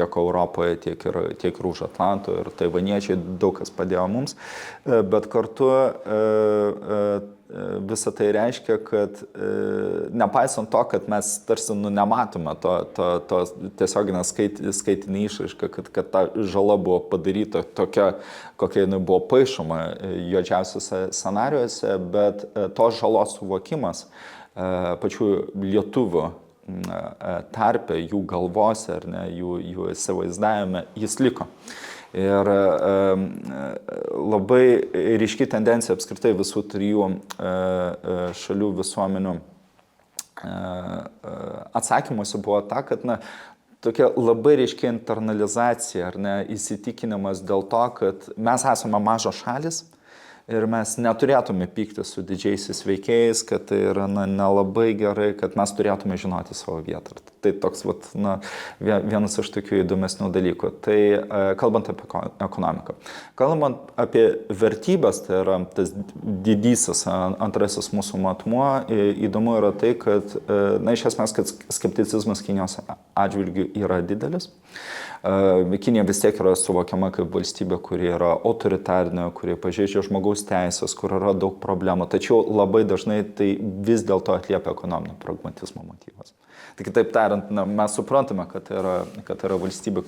Europoje, tiek ir už Atlanto, ir taivaniečiai daug kas padėjo mums, bet kartu visą tai reiškia, kad nepaisant to, kad mes tarsi nematome to tiesioginę skaitinę išraišką, kad ta žala buvo padaryta tokia, kokia jinai buvo paišoma juodžiausiuose scenarijuose, bet tos žalos suvokimas pačių lietuvių tarpe, jų galvose, ar ne, jų įsivaizdavime, jis liko. Ir labai ryški tendencija apskritai visų 3 šalių visuomenių atsakymuose buvo ta, kad tokia labai ryški internalizacija, ar ne, įsitikinimas dėl to, kad mes esame mažos šalis ir mes neturėtume pykti su didžiaisiais veikėjais, kad tai yra nelabai gerai, kad mes turėtume žinoti savo vietą. Tai toks vienas iš tokių įdomesnių dalykų. Tai kalbant apie ekonomiką. Kalbant apie vertybės, tai yra tas didysis antrasis mūsų matmuo, įdomu yra tai, kad iš esmės, kad skepticizmas Kinijos atžvilgiu yra didelis. Kinija vis tiek yra suvokiama kaip valstybė, kuri yra autoritarinė, kuri pažeidžia žmogaus teisės, kur yra daug problemų, tačiau labai dažnai tai vis dėlto atliepia ekonominio pragmatizmo motyvas. Tai kitaip tariant, mes suprantame, kad tai yra valstybė,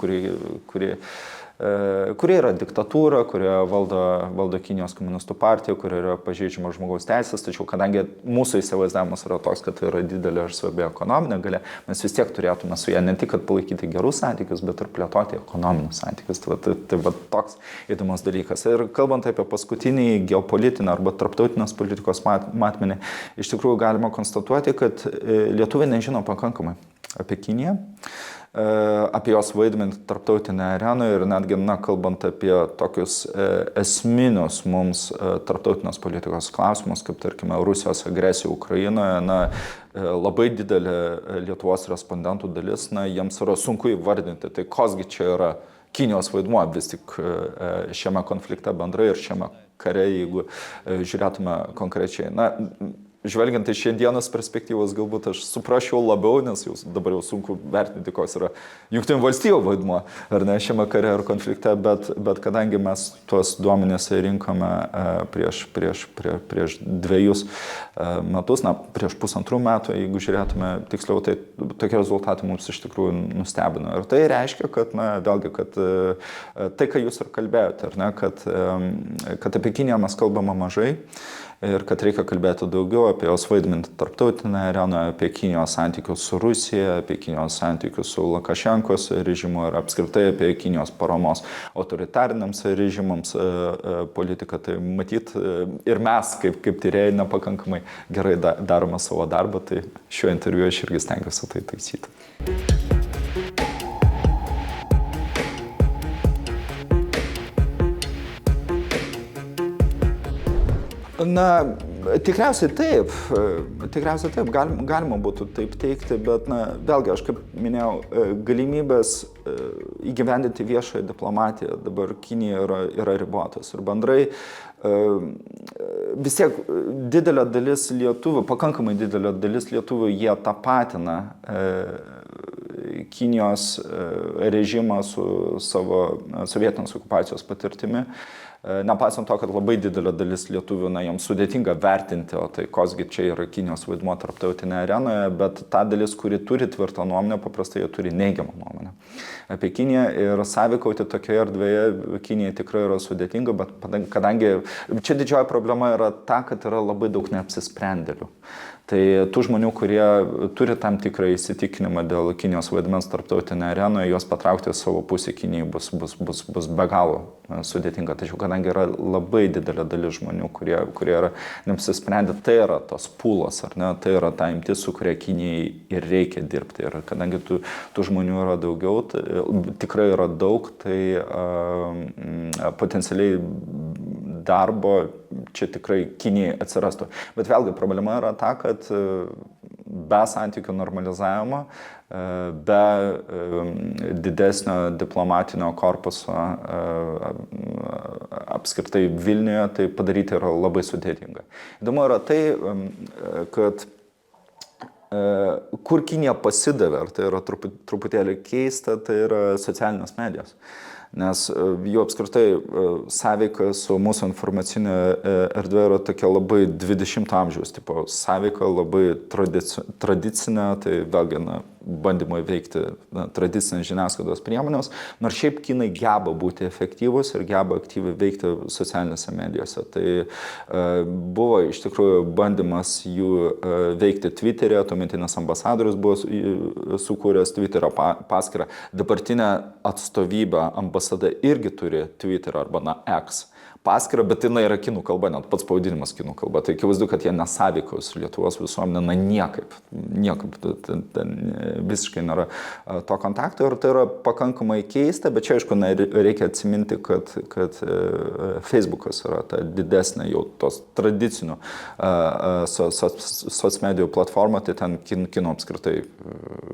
kuri yra diktatūra, kurioje valdo Kinijos komunistų partija, kurioje yra pažeidžiama žmogaus teisės, tačiau kadangi mūsų įsivaizdavimas yra toks, kad tai yra didelė ir svarbi ekonominė galia, mes vis tiek turėtume su ją ne tik palaikyti gerus santykius, bet ir plėtoti ekonominius santykius. Tai toks įdomus dalykas. Ir kalbant apie paskutinį geopolitinį arba tarptautinės politikos matmenį, iš tikrųjų galima konstatuoti, kad lietuviai nežino pakankamai apie Kiniją, apie jos vaidmenį tarptautinėje arenoje ir netgi, kalbant apie tokius esminius mums tarptautinės politikos klausimus, kaip tarkime Rusijos agresija Ukrainoje, labai didelė Lietuvos respondentų dalis, jiems yra sunku įvardinti, tai kosgi čia yra Kinijos vaidmuo vis tik šiame konflikte bendrai ir šiame kare, jeigu žiūrėtume konkrečiai. Žvelgiant iš šiandienos perspektyvos, galbūt aš suprasčiau labiau, nes dabar jau sunku vertinti, koks yra Jungtinių valstijų vaidmuo, ar ne, šiame kare ar konflikte, bet kadangi mes tuos duomenis rinkome prieš 2 metus, prieš 1,5 metų, jeigu žiūrėtume tiksliau, tai tokie rezultatai mums iš tikrųjų nustebino. Ir tai reiškia, kad, vėlgi, kad tai, ką jūs ir kalbėjote, ar ne, kad apie Kiniją mes kalbame mažai, ir kad reikia kalbėti daugiau apie jos vaidmenį tarptautinėje arenoje, apie Kinijos santykius su Rusija, apie Kinijos santykius su Lukašenkos režimu ir apskritai apie Kinijos paramos autoritariniams režimams politiką. Tai matyt ir mes, kaip tyrėjai, nepakankamai gerai darome savo darbą, tai šiuo interviu aš irgi stengiuosi tai taisyti. Na, tikriausiai taip, galima būtų taip teikti, bet, na, vėlgi, aš kaip minėjau, galimybės įgyvendinti viešąją diplomatiją dabar Kinijoje yra ribotos ir bendrai vis tiek didelė dalis lietuvių, pakankamai didelė dalis lietuvių, jie tapatina Kinijos režimą su savo sovietinės okupacijos patirtimi. Nepaisant to, kad labai didelė dalis lietuvių, jiems sudėtinga vertinti, o tai kosgi čia yra Kinijos vaidmuo tarptautinėje arenoje, bet ta dalis, kuri turi tvirtą nuomonę, paprastai jie turi neigiamą nuomonę apie Kiniją ir sąveikauti tokioje erdvėje Kinijai tikrai yra sudėtinga, bet kadangi čia didžioji problema yra ta, kad yra labai daug neapsisprendėlių. Tai tų žmonių, kurie turi tam tikrą įsitikinimą dėl Kinijos vaidmens tarptautinėje arenoje, juos patraukti savo pusę Kinijai bus be galo sudėtinga. Tačiau kadangi yra labai didelė dalis žmonių, kurie yra neapsisprendę, tai yra tos pūlos, ar ne, tai yra ta imtis, su kuria Kinijai ir reikia dirbti. Ir kadangi tų žmonių yra daugiau, tikrai yra daug, tai potencialiai darbo čia tikrai Kinijai atsirastų. Bet vėlgi problema yra ta, kad be santykių normalizavimo, be didesnio diplomatinio korpuso apskritai Vilniuje, tai padaryti yra labai sudėtinga. Įdomu yra tai, kad kur Kinija pasidavė, ar tai yra truputėlį keista, tai yra socialinės medijos. Nes jų apskritai sąveika su mūsų informacinė erdvė yra tokia labai 20-ojo amžiaus tipo sąveika, labai tradicinė, tai vėlgi bandymai veikti tradicinės žiniasklaidos priemonės, nors šiaip kinai geba būti efektyvus ir geba aktyviai veikti socialinėse medijose. Tai buvo iš tikrųjų bandymas jų veikti Twitter'e, tuometinis ambasadorius buvo sukūręs Twitter'o paskyrą. Dabartinė atstovybė ambasada irgi turi Twitter arba X paskyrą, bet jinai yra kinų kalba, net pats pavadinimas kinų kalba. Tai akivaizdu, kad jie nesąveikaus su Lietuvos visuomenė, niekaip, ten visiškai nėra to kontakto ir tai yra pakankamai keista, bet čia aišku, reikia atsiminti, kad Facebookas yra ta didesnė jau tos tradicinių socmedijų platforma, tai ten kinų apskritai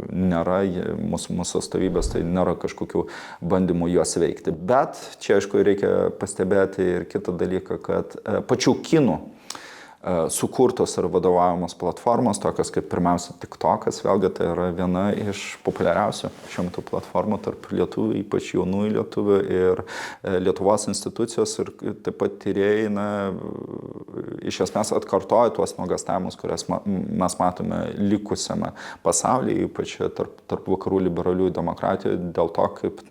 nėra, mūsų atstovybės, tai nėra kažkokių bandymų juos veikti. Bet čia aišku, reikia pastebėti ir kitą dalyką, kad pačių kinų sukurtos ir vadovaujamos platformos, tokios kaip pirmiausia TikTokas, vėlgi tai yra viena iš populiariausių šiuo metu platformų tarp lietuvių, ypač jaunųjų lietuvių ir Lietuvos institucijos ir taip pat tyrėjai, iš esmės atkartoja tuos nuogąstavimus, kurias mes matome likusiame pasaulyje, ypač tarp vakarų liberalių demokratijų, dėl to, kaip,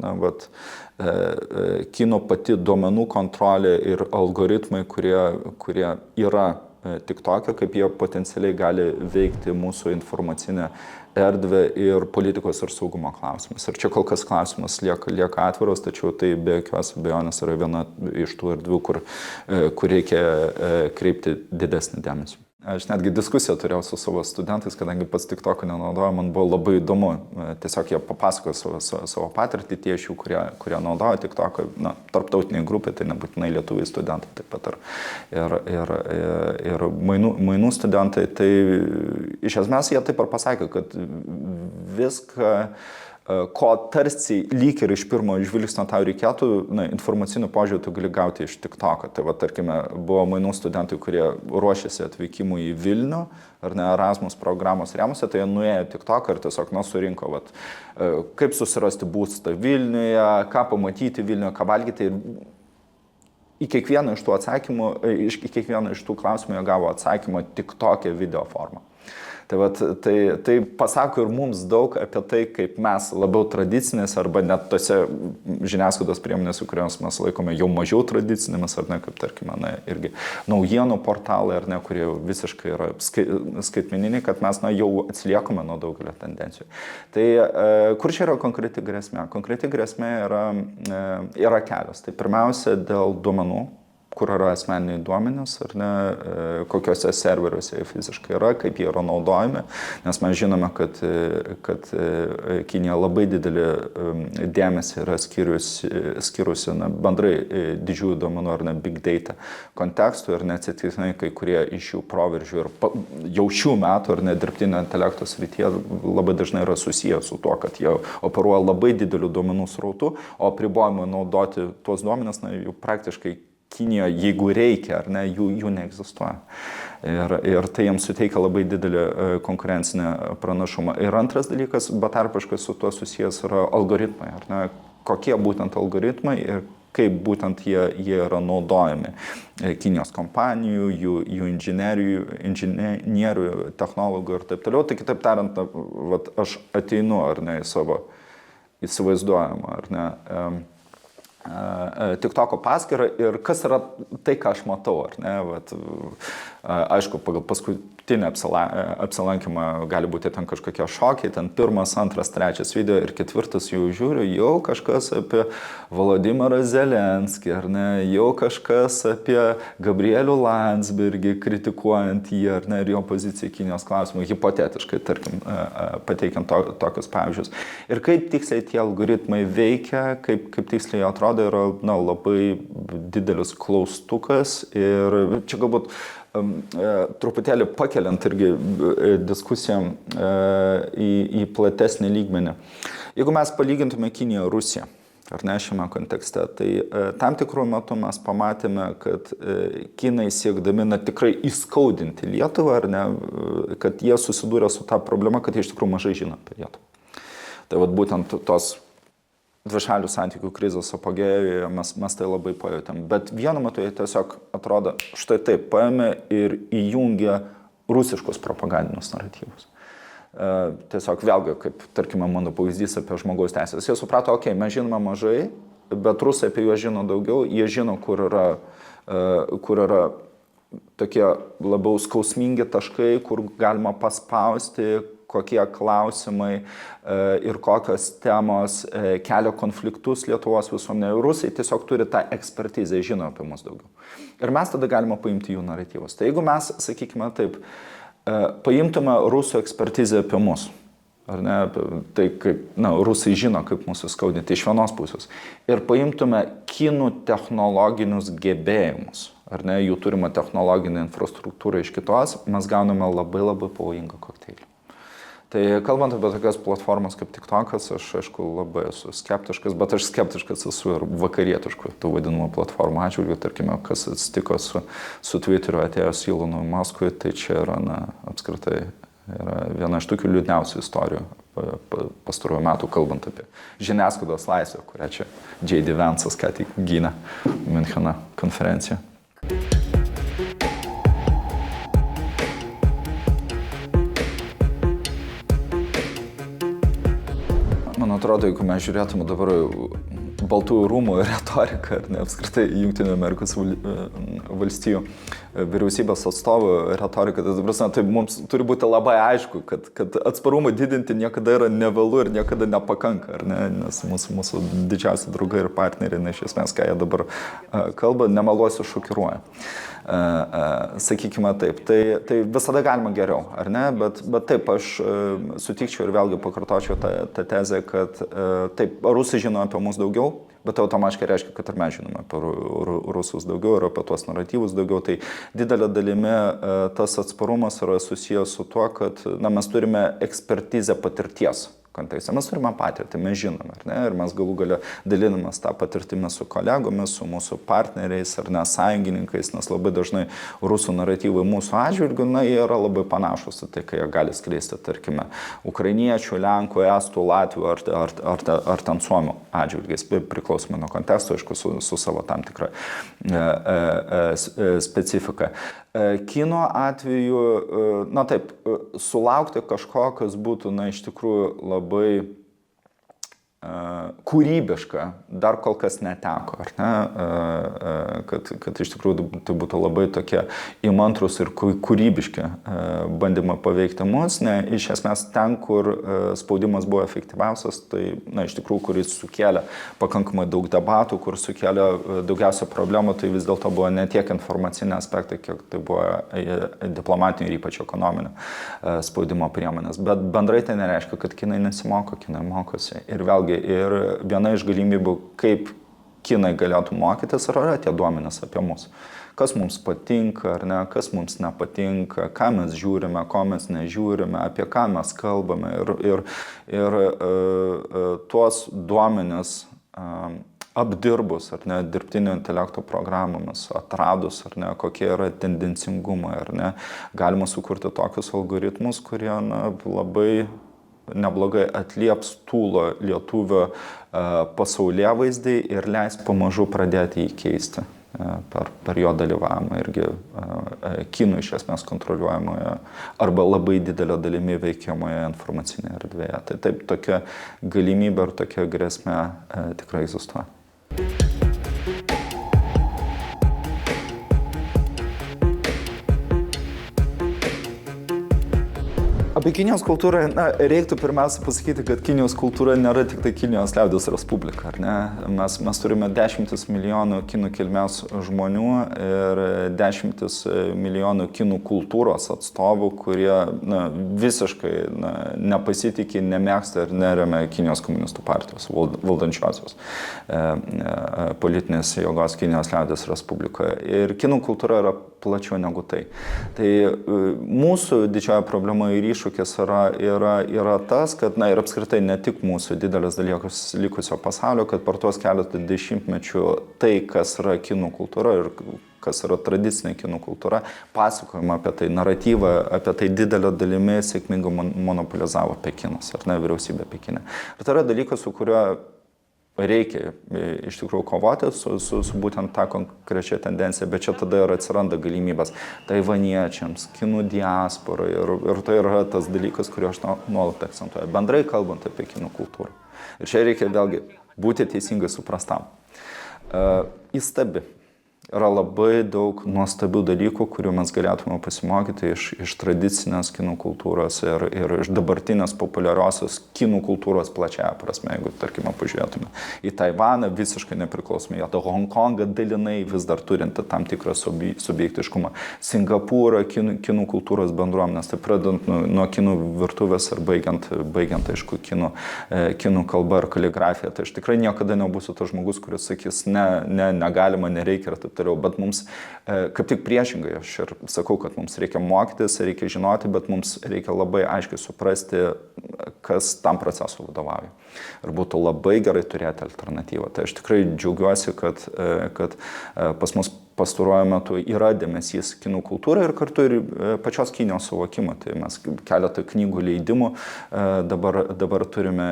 kinų pati duomenų kontrolė ir algoritmai, kurie yra TikTok'e, kaip jie potencialiai gali veikti mūsų informacinę erdvę ir politikos ir saugumo klausimus. Ir čia kol kas klausimas lieka atviras, tačiau tai be jokios abejonės yra viena iš tų erdvių, kur reikia kreipti didesnį dėmesį. Aš netgi diskusiją turėjau su savo studentais, kadangi pats TikTok'o nenaudoju, man buvo labai įdomu. Tiesiog jie papasakojo savo patirtį, tie iš jų, kurie naudoja TikTok'o, tarptautiniai grupė, tai nebūtinai lietuviai studentai taip pat ir mainų studentai. Tai iš esmės jie taip ir pasakė, kad viską, ko tarsi lyg ir iš pirmo žvilgsnio tau reikėtų, informacinių požiūrių tu gali gauti iš TikTok'o. Tai tarkime, buvo mainų studentai, kurie ruošėsi atvykimui į Vilnių, ar ne, Erasmus programos rėmuose, tai jie nuėjo TikTok'ą ir tiesiog surinko, kaip susirasti būstą Vilniuje, ką pamatyti Vilniuje, ką valgyti. Į kiekvieną iš tų atsakymų, į kiekvieną iš tų klausimų jie gavo atsakymą TikTok'e video formą. Tai pasako ir mums daug apie tai, kaip mes labiau tradicinės arba net tose žiniasklaidos priemonėse, kurios mes laikome jau mažiau tradicinėmis, ar ne, kaip tarkime, irgi naujienų portalai, ar ne, kurie visiškai yra skaitmeniniai, kad mes jau atsiliekame nuo daugelio tendencijų. Tai kur čia yra konkreti grėsmė? Konkreti grėsmė yra kelios. Tai pirmiausia dėl duomenų. kur yra asmeniniai duomenys, ar ne, kokiuose serveriuose jie fiziškai yra, kaip jie yra naudojami, nes mes žinome, kad Kinija labai didelį dėmesį yra skiriusi bendrai didžiųjų duomenų ar ne big data kontekstų ir neatsitiktinai kai kurie iš jų proveržių ir jau šių metų ar ne dirbtinio intelekto srityje labai dažnai yra susiję su tuo, kad jie operuoja labai didelių duomenų srautų, o apribojimai naudoti tuos duomenis, jų praktiškai Kinijoje, jeigu reikia, ar ne, jų neegzistuoja. Ir tai jiems suteikia labai didelį konkurencinį pranašumą. Ir antras dalykas, betarpiškai su tuo susijęs yra algoritmai, ar ne, kokie būtent algoritmai ir kaip būtent jie yra naudojami Kinijos kompanijų, jų inžinierių, technologų ir taip toliau. Tai kitaip tariant, aš ateinu, ar ne, į savo įsivaizduojamą, ar ne, TikToko paskyrą ir kas yra tai, ką aš matau, ar ne, aišku, pagal paskutinį apsilankymą gali būti ten kažkokie šokiai, ten 1, 2, 3 video ir 4 jau žiūriu, jau kažkas apie Volodymyrą Zelenskį, ar ne, jau kažkas apie Gabrielių Landsbergį, kritikuojant jį, ar ne, ir jo poziciją Kinijos klausimų, hipotetiškai, tarkim, pateikiant tokius pavyzdžius. Ir kaip tiksliai tie algoritmai veikia, kaip tiksliai atrodo, yra labai didelis klaustukas ir čia galbūt truputėlį pakeliant irgi diskusiją į platesnį lygmenį. Jeigu mes palygintume Kiniją ir Rusiją, ar ne šiame kontekste, tai tam tikrų metų mes pamatėme, kad Kinai siekdami tikrai įskaudinti Lietuvą, ar ne, kad jie susidūrė su ta problema, kad jie iš tikrųjų mažai žino apie Lietuvą. Tai būtent tos dvišalių santykių krizės apogėjuje mes tai labai pajutėm. Bet vienu metu jie tiesiog atrodo, štai taip, paėmė ir įjungė rusiškus propagandinius naratyvus. Tiesiog vėlgi, kaip tarkime mano pavyzdys apie žmogaus teisės. Jie suprato, mes žinome mažai, bet rusai apie juos žino daugiau, jie žino, kur yra tokie labiau skausmingi taškai, kur galima paspausti, kokie klausimai ir kokios temos kelia konfliktus Lietuvos visuomenėje. Rusai tiesiog turi tą ekspertizę, žino apie mus daugiau. Ir mes tada galime paimti jų naratyvus. Tai jeigu mes, sakykime taip, paimtume rusų ekspertizę apie mus, ar ne, tai kaip, rusai žino, kaip mūsų skaudinti iš vienos pusės, ir paimtume kinų technologinius gebėjimus, ar ne, jų turimą technologinę infrastruktūrą iš kitos, mes gauname labai labai pavojingą kokteilį. Tai kalbant apie tokias platformas kaip TikTokas, aš aišku labai esu skeptiškas, bet aš skeptiškas esu ir vakarietiškų tų vadinamų platformų atžvilgių, tarkime, kas atsitiko su Twitteriu atėjus Elonui Muskui, tai čia yra, apskritai, yra viena iš tokių liūdniausių istorijų pastarųjų metų, kalbant apie žiniasklaidos laisvę, kurią čia J.D. Vance'as ką tik gynė Miuncheno konferencijoje. Man atrodo, jeigu mes žiūrėtume dabar Baltųjų rūmų retoriką, ar ne, apskritai Jungtinių Amerikos valstijų vyriausybės atstovų retoriką, tai mums turi būti labai aišku, kad atsparumą didinti niekada yra nevėlu ir niekada nepakanka, ar ne, nes mūsų didžiausi draugai ir partneriai, iš esmės, ką jie dabar kalba, nemeluosiu, šokiruoja. Sakykime taip, tai visada galima geriau, ar ne, bet taip, aš sutikčiau ir vėlgi pakartočiau tą tezę, kad taip, rusai žino apie mus daugiau, bet tai automatiškai reiškia, kad ir mes žinome apie rusus daugiau ir apie tuos naratyvus daugiau, tai didelė dalimi tas atsparumas yra susijęs su tuo, kad mes turime ekspertizę patirties kontekste. Mes turime patirtį, mes žinome, ar ne, ir mes galų gale dalinamės tą patirtimį su kolegomis, su mūsų partneriais ar ne sąjungininkais, nes labai dažnai rusų naratyvai mūsų atžvilgiu, jie yra labai panašus į tai, kai jie gali skleisti, tarkime, ukrainiečių, lenkų, estų, latvių ar ten suomių atžvilgiais, priklausomai nuo konteksto, aišku, su savo tam tikra specifika. Kino atveju, taip, sulaukti kažko, kas būtų, iš tikrųjų labai kūrybiška dar kol kas neteko, ar ne? Kad iš tikrųjų tai būtų labai tokie įmantrus ir kūrybiški bandymai paveikti mus, ne, iš esmės ten, kur spaudimas buvo efektyviausias, tai, na, iš tikrųjų, kuris sukėlė pakankamai daug debatų, kur sukėlė daugiausia problemų, tai vis dėlto buvo ne tiek informaciniai aspektai, kiek tai buvo diplomatinių ir ypač ekonominio spaudimo priemonės. Bet bendrai tai nereiškia, kad kinai nesimoko, kinai mokosi. Ir vėlgi, ir viena iš galimybių, kaip kinai galėtų mokytis, yra tie duomenys apie mus. Kas mums patinka ar ne, kas mums nepatinka, ką mes žiūrime, ko mes nežiūrime, apie ką mes kalbame. Ir tuos duomenys apdirbus, ar ne, dirbtinio intelekto programomis, atradus, ar ne, kokie yra tendencingumai, ar ne, galima sukurti tokius algoritmus, kurie, na, labai neblogai atlieps tūlo lietuvio pasaulėvaizdį ir leis pamažu pradėti jį keisti per jo dalyvavimą irgi kinų iš esmės kontroliuojamoje arba labai didelio dalimi veikiamoje informacinėje erdvėje. Tai taip, tokia galimybė ir tokia grėsmė tikrai egzistuoja. Apie Kinijos kultūrą, na, reiktų pirmiausia pasakyti, kad Kinijos kultūra nėra tik tai Kinijos liaudies respublika, ar ne? Mes turime 10 milijonų kinų kilmės žmonių ir 10 milijonų kinų kultūros atstovų, kurie, na, visiškai, na, nepasitikė, nemėgsta ir neremia Kinijos komunistų partijos valdančiosios politinės jėgos Kinijos liaudies respublikoje. Ir kinų kultūra yra plačiau negu tai. Tai mūsų didžioji problema ir iššūkis yra tas, kad, na, ir apskritai ne tik mūsų didelis dalykas likusio pasaulio, kad per tuos keletą dešimtmečių tai, kas yra kinų kultūra ir kas yra tradicinė kinų kultūra, pasakojama apie tai, naratyvą apie tai didelio dalimi sėkmingai monopolizavo Pekinas, ar ne, vyriausybė Pekine. Ir tai yra dalykas, su kuriuo reikia iš tikrųjų kovoti su būtent tą konkrečią tendenciją, bet čia tada ir atsiranda galimybės taivaniečiams, kinų diasporai ir tai yra tas dalykas, kurį aš nuolat akcentuoju. Bendrai kalbant apie kinų kultūrą. Ir čia reikia vėlgi būti teisingai suprastam. Įstabi. Yra labai daug nuostabių dalykų, kurių mes galėtume pasimokyti iš tradicinės kinų kultūros ir iš dabartinės populiariosios kinų kultūros plačiaja prasme, jeigu, tarkime, pažiūrėtume į Taivaną visiškai nepriklausomai, o Honkongą dalinai vis dar turinti tam tikrą subjektiškumą, Singapūrą, kinų kultūros bendruomenės, tai pradedant nuo kinų virtuvės ir baigiant aišku, kinų kalba ir kaligrafija. Tai aš tikrai niekada nebūsiu tas žmogus, kuris sakys, negalima, nereikia ir taip toliau, bet mums kaip tik priešingai, aš ir sakau, kad mums reikia mokytis, reikia žinoti, bet mums reikia labai aiškiai suprasti, kas tam procesui vadovauja. Ir būtų labai gerai turėti alternatyvą. Tai aš tikrai džiaugiuosi, kad pas mus pastaruoju metu yra dėmesys kinų kultūrai ir kartu ir pačios Kinijos suvokimo. Tai mes keletą knygų leidimų dabar turime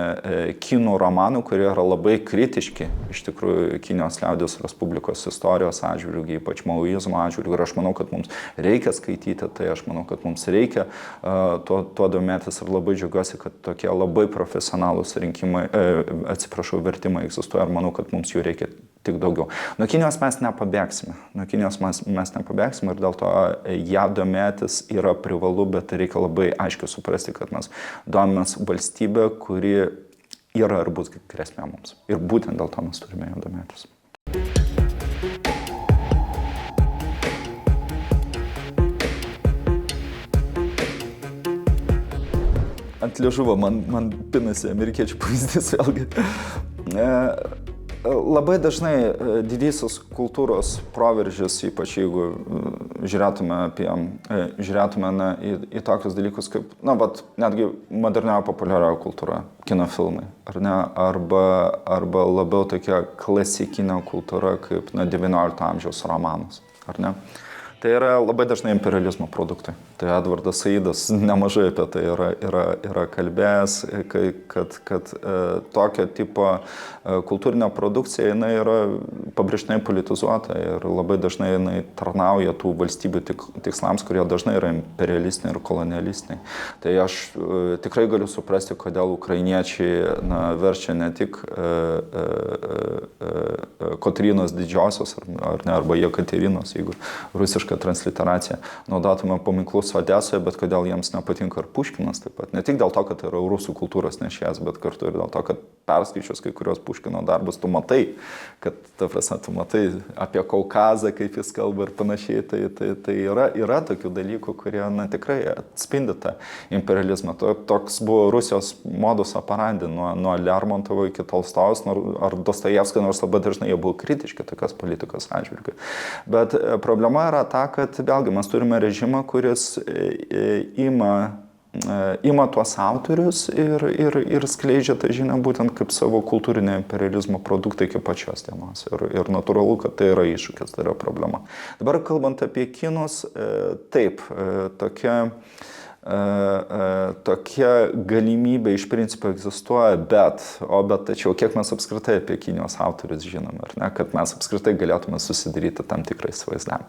kinų romanų, kurie yra labai kritiški iš tikrųjų Kinijos liaudies respublikos istorijos atžvilgiu, ypač maoizmo atžvilgiu. Ir aš manau, kad mums reikia skaityti, tai aš manau, kad mums reikia tuo domėtis ir labai džiaugiuosi, kad tokie labai profesionalūs vertimai egzistuoja ir manau, kad mums jų reikia tik daugiau. Nuo Kinijos mes nepabėgsime. Ir dėl to ją domėtis yra privalu, bet reikia labai aiškiai suprasti, kad mes domimės valstybę, kuri yra ir bus grėsmė mums. Ir būtent dėl to mes turime ją domėtis. Ant liežuvo man pinasi amerikiečių pavyzdys vėlgi. Labai dažnai didysis kultūros proveržis, ypač jeigu žiūrėtume į tokius dalykus kaip, netgi modernioji populiarioji kultūra, kino filmai, ar ne, arba labiau tokia klasikinė kultūra kaip 19 amžiaus romanas, ar ne. Tai yra labai dažnai imperializmo produktai. Tai Edvardas Saidas nemažai apie tai yra kalbėjęs, kad tokio tipo kultūrinė produkcija jinai yra pabrėžtinai politizuota ir labai dažnai jinai tarnauja tų valstybių tikslams, kurie dažnai yra imperialistiniai ir kolonialistiniai. Tai aš tikrai galiu suprasti, kodėl ukrainiečiai verčia ne tik Kotrynos didžiosios arba Jekaterinos, jeigu rusiškai transliteraciją, naudotume paminklus Odesoje, bet kodėl jiems nepatinka ir Puškinas taip pat. Ne tik dėl to, kad tai yra rusų kultūros nešėjas, bet kartu ir dėl to, kad perskaičius kai kurios Puškino darbus, tu matai, kad, tu matai apie Kaukazą, kaip jis kalba ir panašiai. Tai yra tokių dalykų, kurie tikrai atspindi tą imperializmą. Toks buvo Rusijos modus operandi nuo Lermontovo iki Tolstojaus ar Dostojevskio, nors labai dažnai jie buvo kritiški tokios politikos atžvilgiu. Bet problema yra ta, kad vėlgi mes turime režimą, kuris ima tuos autorius ir skleidžia tą žinią būtent kaip savo kultūrinio imperializmo produktą iki pačios dienos. Ir natūralu, kad tai yra iššūkis, tai yra problema. Dabar kalbant apie kinus, taip, tokia galimybė iš principo egzistuoja, bet tačiau kiek mes apskritai apie Kinijos autorius žinome, ar ne, kad mes apskritai galėtume susidaryti tam tikrą įsivaizdavimą.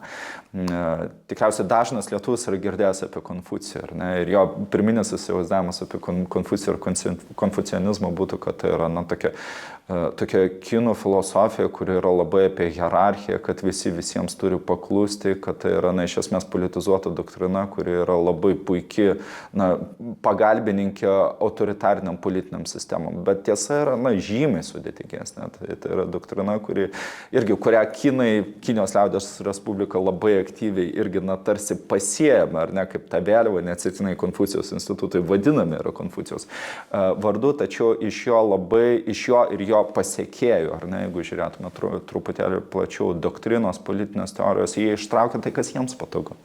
Tikriausiai dažnas lietuvis yra girdėjęs apie Konfuciją, ar ne, ir jo pirminis įsivaizdavimas apie Konfuciją ir konfucianizmą būtų, kad tai yra tokia kinų filosofija, kuri yra labai apie hierarchiją, kad visi visiems turi paklusti, kad tai yra iš esmės politizuota doktrina, kuri yra labai puikiai pagalbininkė autoritariniam politiniam sistemam. Bet tiesa yra žymiai sudėtingesnė. Tai yra doktrina, kurią Kinijos liaudies Respublika labai aktyviai irgi tarsi pasiejama, ar ne, kaip ta vėliava, neatsitiktinai Konfucijos institutai vadinami yra Konfucijos vardu, tačiau iš jo ir jo pasiekėjų, ar ne, jeigu žiūrėtume truputėlį plačiau doktrinos, politinės teorijos, jie ištraukia tai, kas jiems patogu.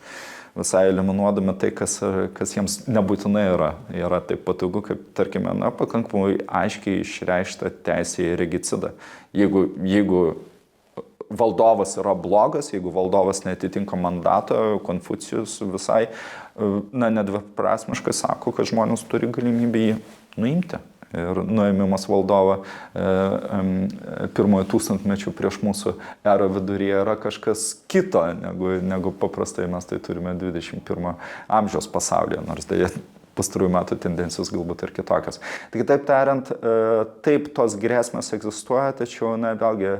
Visai eliminuodami tai, kas jiems nebūtinai yra taip patogu, kaip, tarkime, pakankamai aiškiai išreikšta teisė į regicidą. Jeigu valdovas yra blogas, jeigu valdovas neatitinka mandato, Konfucijus visai nedviprasmiškai sako, kad žmonės turi galimybę jį nuimti. Ir nuėmimas valdovo pirmojo tūkstantmečio prieš mūsų erą viduryje yra kažkas kito, negu paprastai mes tai turime 21 amžiaus pasaulyje, nors dėja pastarųjų metų tendencijos galbūt ir kitokios. Tai kitaip tariant, taip tos grėsmės egzistuoja, tačiau vėlgi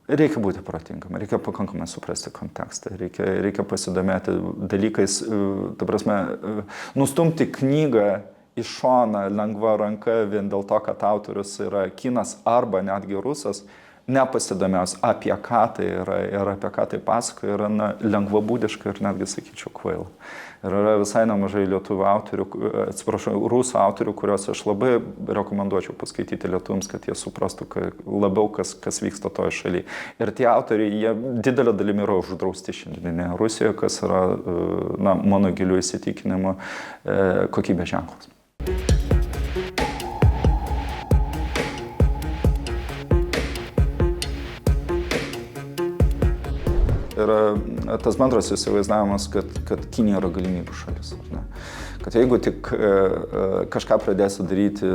reikia būti protingam, reikia pakankamai suprasti kontekstą, reikia pasidomėti dalykais, ta prasme, nustumti knygą į šoną lengva ranka vien dėl to, kad autorius yra kinas arba netgi rusas, nepasidomėjus apie ką tai yra ir apie ką tai pasakoja, yra lengvabūdiška ir netgi, sakyčiau, kvaila. Ir yra visai nemažai lietuvių autorių, rusų autorių, kuriuos aš labai rekomenduočiau paskaityti lietuviams, kad jie suprastų labiau, kas vyksta toje šalyje. Ir tie autoriai, jie didelio dalimi yra uždrausti šiandieninėje Rusijoje, kas yra, mano giliu įsitikinimu, kokybės ženklas. Yra tas bendras įsivaizdavimas, kad Kinija yra galimybių šalis. Kad jeigu tik kažką pradėsi daryti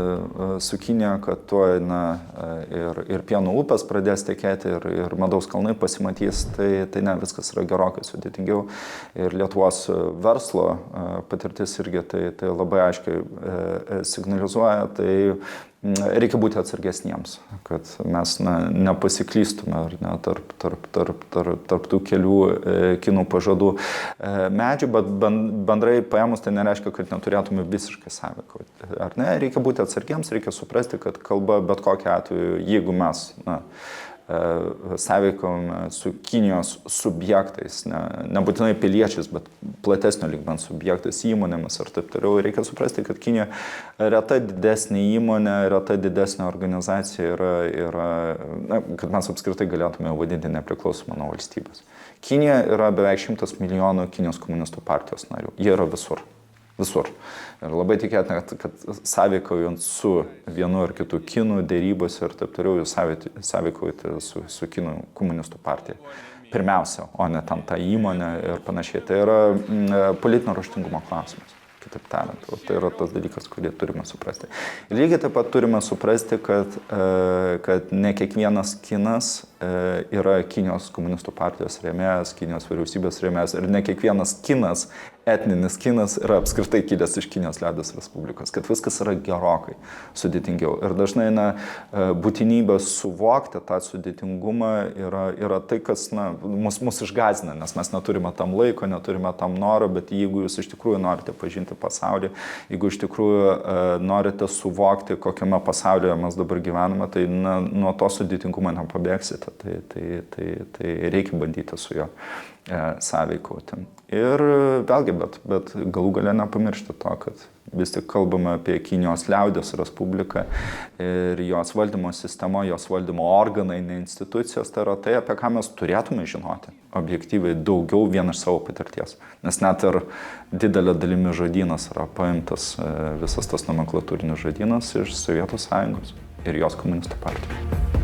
su Kinija, kad tuoj ir pieno upės pradės tekėti ir medaus kalnai pasimatys, tai viskas yra gerokai sudėtingiau. Ir Lietuvos verslo patirtis irgi tai labai aiškiai signalizuoja. Tai reikia būti atsargesniems, kad mes nepasiklystume tarp tų kelių kinų pažadų medžių, bet bendrai paėmus tai nereiškia, kad neturėtume visiškai sąveikauti. Ar ne? Reikia būti atsargiems, reikia suprasti, kad kalba bet kokiu atveju, jeigu mes sąveikavome su Kinijos subjektais, nebūtinai piliečiais, bet platesnio lygmens subjektais, įmonėmis ir taip toliau. Reikia suprasti, kad Kinija reta didesnė įmonė, reta didesnė organizacija yra kad mes apskritai galėtume vadinti nepriklausomą nuo valstybės. Kinija yra beveik 100 milijonų Kinijos komunistų partijos narių. Jie yra visur. Visur. Ir labai tikėtina, kad sąveikaujant su vienu ar kitu kinų dėrybose ir taip toliau, jūs sąveikaujate su kinų komunistų partija. Pirmiausia, o ne tam tą įmonę ir panašiai. Tai yra politinio raštingumo klausimas. Kitaip tariant, tai yra tas dalykas, kurį turime suprasti. Ir lygiai taip pat turime suprasti, kad ne kiekvienas kinas yra Kinijos komunistų partijos rėmėjas, Kinijos vyriausybės rėmėjas ir ne kiekvienas kinas, etninis kinas yra apskritai kilęs iš Kinijos liaudies Respublikos, kad viskas yra gerokai sudėtingiau. Ir dažnai būtinybė suvokti tą sudėtingumą yra tai, kas mus išgąsdina, nes mes neturime tam laiko, neturime tam noro, bet jeigu jūs iš tikrųjų norite pažinti pasaulį, jeigu iš tikrųjų norite suvokti, kokiame pasaulyje mes dabar gyvename, tai nuo to sudėtingumo nepabėgsite. Tai reikia bandyti su juo sąveikauti. Ir vėlgi, bet galų gale nepamiršti to, kad vis tik kalbame apie Kinijos liaudies Respubliką ir jos valdymo sistema, jos valdymo organai, ne institucijos, tai yra tai, apie ką mes turėtume žinoti objektyviai daugiau vien iš savo patirties. Nes net ir didelė dalimi žodynas yra paimtas visas tas nomenklatūrinis žodynas iš Sovietų Sąjungos ir jos komunistų partijos.